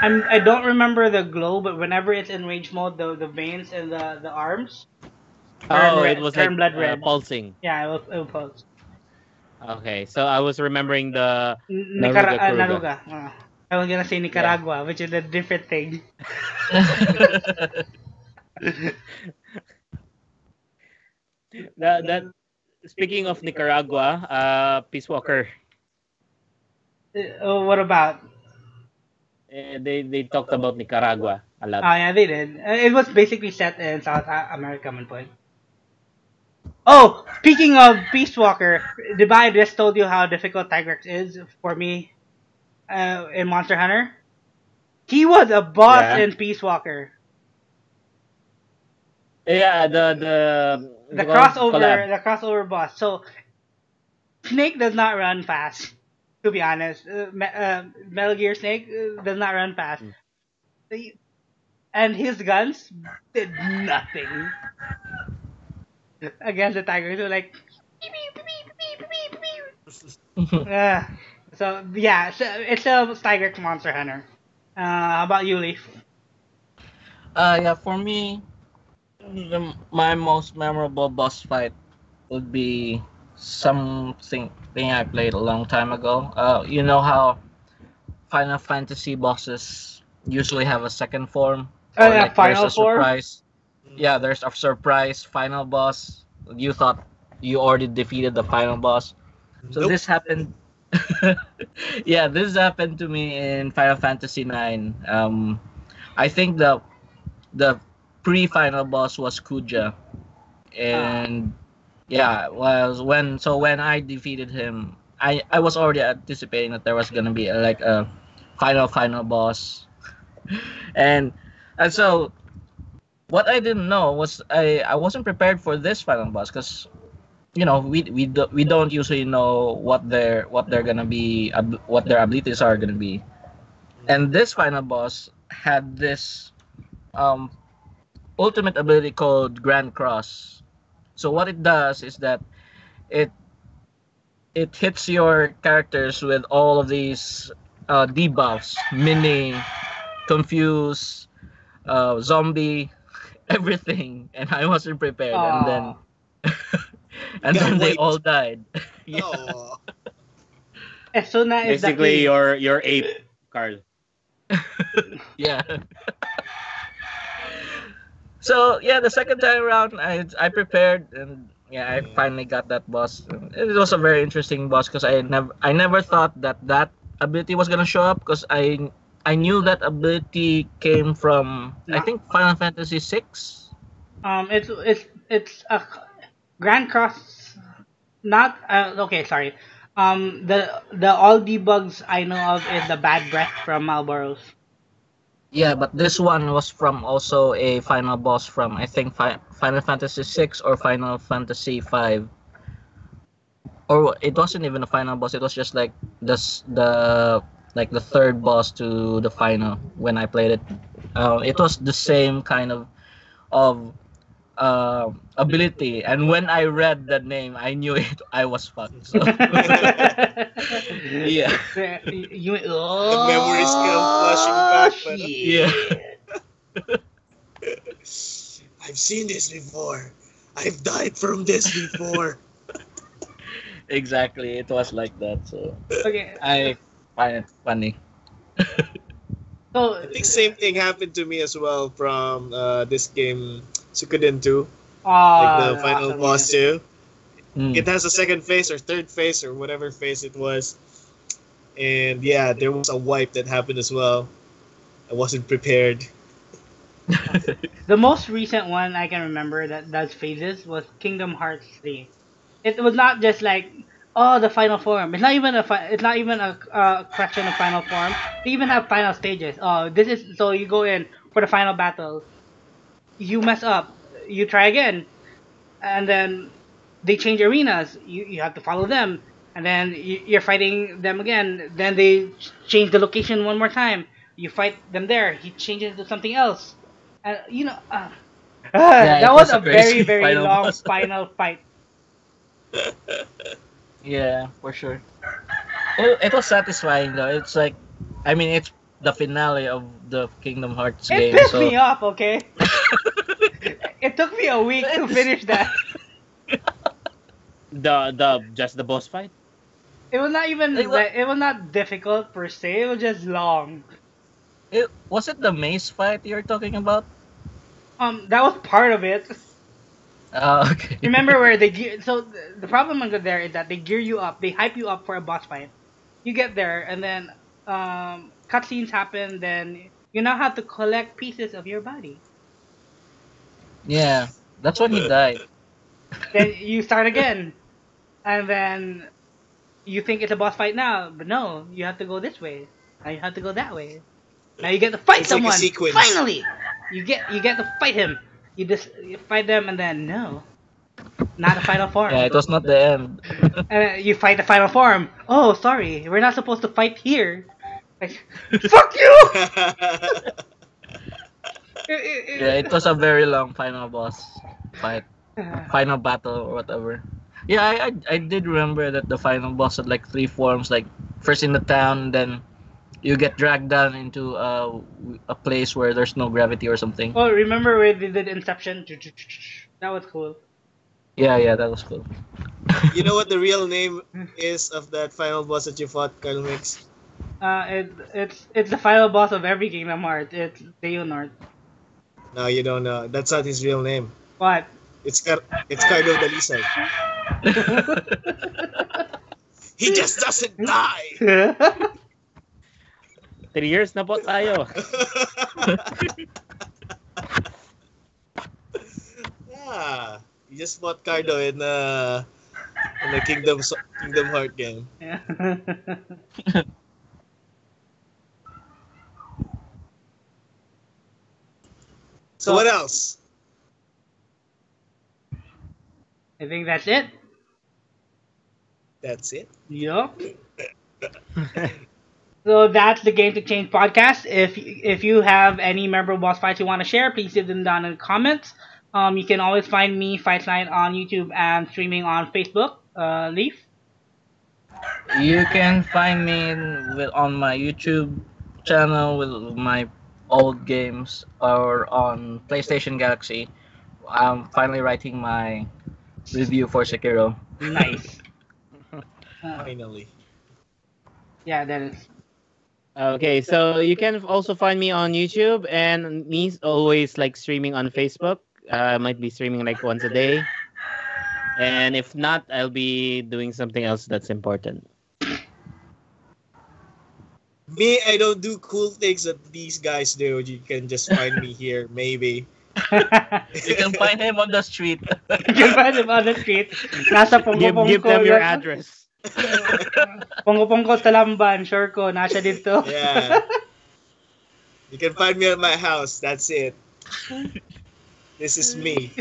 Speaker 1: I don't remember the glow, but whenever it's in rage mode, the veins in the arms turn
Speaker 3: Oh, it
Speaker 1: red,
Speaker 3: was
Speaker 1: turn
Speaker 3: like
Speaker 1: blood red.
Speaker 3: pulsing.
Speaker 1: Yeah, it will pulse.
Speaker 3: Okay, so I was remembering the Naruga
Speaker 1: Nicara
Speaker 3: Kuruga.
Speaker 1: Naruga. I was gonna say
Speaker 3: Yeah.
Speaker 1: Nicaragua, which is a different thing.
Speaker 3: That speaking of Nicaragua, Peace Walker.
Speaker 1: What about?
Speaker 3: They talked about Nicaragua a lot.
Speaker 1: Oh yeah, they did. It was basically set in South America, one point. Oh, speaking of Peace Walker, did I just told you how difficult Tigrex is for me in Monster Hunter? He was a boss
Speaker 3: Yeah.
Speaker 1: in Peace Walker.
Speaker 3: Yeah, the what's
Speaker 1: The
Speaker 3: it called?
Speaker 1: crossover,
Speaker 3: Collab.
Speaker 1: the crossover boss. So Snake does not run fast. To be honest, Metal Gear Snake does not run fast,
Speaker 3: Mm.
Speaker 1: and his guns did nothing against the Tigers. They were like, beep, beep, beep, beep, beep, beep, beep. So yeah, it's a Tiger Monster Hunter. How about you, Leaf?
Speaker 4: Yeah, for me, my most memorable boss fight would be something thing I played a long time ago. You know how Final Fantasy bosses usually have a second form, or
Speaker 1: Yeah,
Speaker 4: like there's
Speaker 1: Final
Speaker 4: a
Speaker 1: Four.
Speaker 4: surprise. Yeah, there's a surprise final boss. You thought you already defeated the final boss. So
Speaker 2: Nope.
Speaker 4: this happened. Yeah, this happened to me in Final Fantasy 9. I think the pre-final boss was Kuja,
Speaker 1: Uh,
Speaker 4: and yeah, was when I defeated him, I was already anticipating that there was gonna be like a final boss, and and so what I didn't know was I wasn't prepared for this final boss because we don't usually know what they're gonna be what their abilities are gonna be, and this final boss had this um ultimate ability called Grand Cross. So what it does is that it it hits your characters with all of these debuffs, mini, confuse, zombie, everything, and I wasn't prepared, and then
Speaker 1: uh,
Speaker 4: and
Speaker 2: Got
Speaker 4: then they
Speaker 2: wiped.
Speaker 4: all died. Yeah,
Speaker 2: Oh.
Speaker 1: Esuna is the
Speaker 3: Basically,
Speaker 1: key.
Speaker 3: your ape, Carl.
Speaker 4: yeah. So yeah, the second time around, I prepared, and Yeah, I
Speaker 2: Yeah.
Speaker 4: finally got that boss. It was a very interesting boss because I never thought that ability was gonna show up because I knew that ability came from I
Speaker 1: No.
Speaker 4: think Final Fantasy VI.
Speaker 1: It's a Grand Cross. Not okay. Sorry. The all debugs I know of is the bad breath from Malboros.
Speaker 4: Yeah, but this one was from also a final boss from I think Final Fantasy VI or Final Fantasy V. Or it wasn't even a final boss. It was just like the third boss to the final when I played it. It was the same kind of ability, and when I read the name, I knew it. I was fucked. So yeah,
Speaker 1: You
Speaker 2: The memories come flashing
Speaker 1: oh
Speaker 2: back, but
Speaker 4: yeah,
Speaker 1: shit.
Speaker 2: I've seen this before. I've died from this before.
Speaker 4: exactly. It was like that. So
Speaker 1: Okay,
Speaker 4: I find it funny.
Speaker 1: so
Speaker 2: I think same thing happened to me as well from this game Suikoden 2, like the final
Speaker 1: awesome,
Speaker 2: boss too.
Speaker 4: Mm.
Speaker 2: It has a second phase or third phase or whatever phase it was. And yeah, there was a wipe that happened as well. I wasn't prepared.
Speaker 1: The most recent one I can remember that does phases was Kingdom Hearts 3. It was not just like, oh, the final form. It's not even it's not even a question of final form. They even have final stages. Oh, this is so you go in for the final battle. You mess up, you try again, and then they change arenas. You have to follow them, and then you're fighting them again. Then they change the location one more time. You fight them there. He changes to something else.
Speaker 4: Yeah,
Speaker 1: That
Speaker 4: it
Speaker 1: was
Speaker 4: was
Speaker 1: a
Speaker 4: a
Speaker 1: very
Speaker 4: crazy
Speaker 1: very
Speaker 4: final
Speaker 1: long
Speaker 4: boss.
Speaker 1: final fight.
Speaker 4: Yeah, for sure. It was satisfying though. It's like, I mean, it's the finale of the Kingdom Hearts
Speaker 1: It
Speaker 4: game.
Speaker 1: pissed
Speaker 4: So
Speaker 1: me off. Okay, it took me a week to
Speaker 4: It's-
Speaker 1: finish that.
Speaker 3: The just the boss fight.
Speaker 1: It was not
Speaker 4: it,
Speaker 1: even
Speaker 4: wa-
Speaker 1: it was not difficult per se. It was just long.
Speaker 4: was it the maze fight you're talking about?
Speaker 1: That was part of it.
Speaker 4: Oh, okay.
Speaker 1: Remember where they gear? So the problem under there is that they gear you up, they hype you up for a boss fight. You get there, and then cutscenes happen. Then you now have to collect pieces of your body.
Speaker 4: Yeah, that's when he died.
Speaker 1: Then you start again, and then you think it's a boss fight now, but no, you have to go this way. Now you have to go that way. Now you get to fight
Speaker 2: It's like a
Speaker 1: someone.
Speaker 2: sequence.
Speaker 1: Finally, you get to fight him. You fight them, and then no, not a final form.
Speaker 4: Yeah, it was not the end.
Speaker 1: And you fight the final form. Oh, sorry, we're not supposed to fight here. Like, fuck you!
Speaker 4: Yeah, it was a very long final boss fight, final battle or whatever. Yeah, I did remember that the final boss had like three forms. Like first in the town, then you get dragged down into a place where there's no gravity or something.
Speaker 1: Oh, remember where they did Inception? That was cool.
Speaker 4: Yeah, that was cool.
Speaker 2: You know what the real name is of that final boss that you fought, Carl Mix?
Speaker 1: It's the final boss of every Kingdom Hearts. It's Xehanort.
Speaker 2: No, you don't know. That's not his real name.
Speaker 1: What?
Speaker 2: It's Carlo Dalisay. He just doesn't die.
Speaker 3: 3 years na po tayo.
Speaker 2: Yeah, you just fought Cardo in the Kingdom Heart game. So what else?
Speaker 1: I think that's it.
Speaker 2: That's it.
Speaker 1: Yup. So that's the Game to Change podcast. If you have any memorable boss fights you want to share, please leave them down in the comments. You can always find me Fiasco on YouTube and streaming on Facebook. Leaf.
Speaker 4: You can find me on my YouTube channel with my old games or on PlayStation Galaxy. I'm finally writing my review for Sekiro.
Speaker 1: Nice.
Speaker 2: Finally.
Speaker 1: Yeah, that is.
Speaker 3: Okay, so you can also find me on YouTube and me always like streaming on Facebook. I might be streaming like once a day. And if not, I'll be doing something else that's important.
Speaker 2: Me, I don't do cool things that these guys do. You can just find me here, maybe.
Speaker 4: You can find him on the street.
Speaker 1: You can find him on the street. Nasa
Speaker 3: Give them your address.
Speaker 1: Pongko-pongko sa Lamban. Sure ko, nasa dito.
Speaker 2: Yeah. You can find me at my house. That's it. This is me.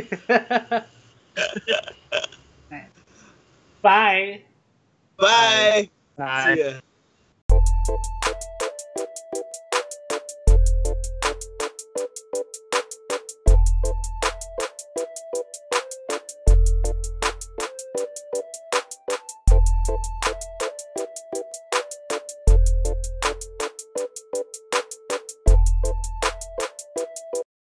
Speaker 1: Bye.
Speaker 2: Bye.
Speaker 3: Bye.
Speaker 2: See ya.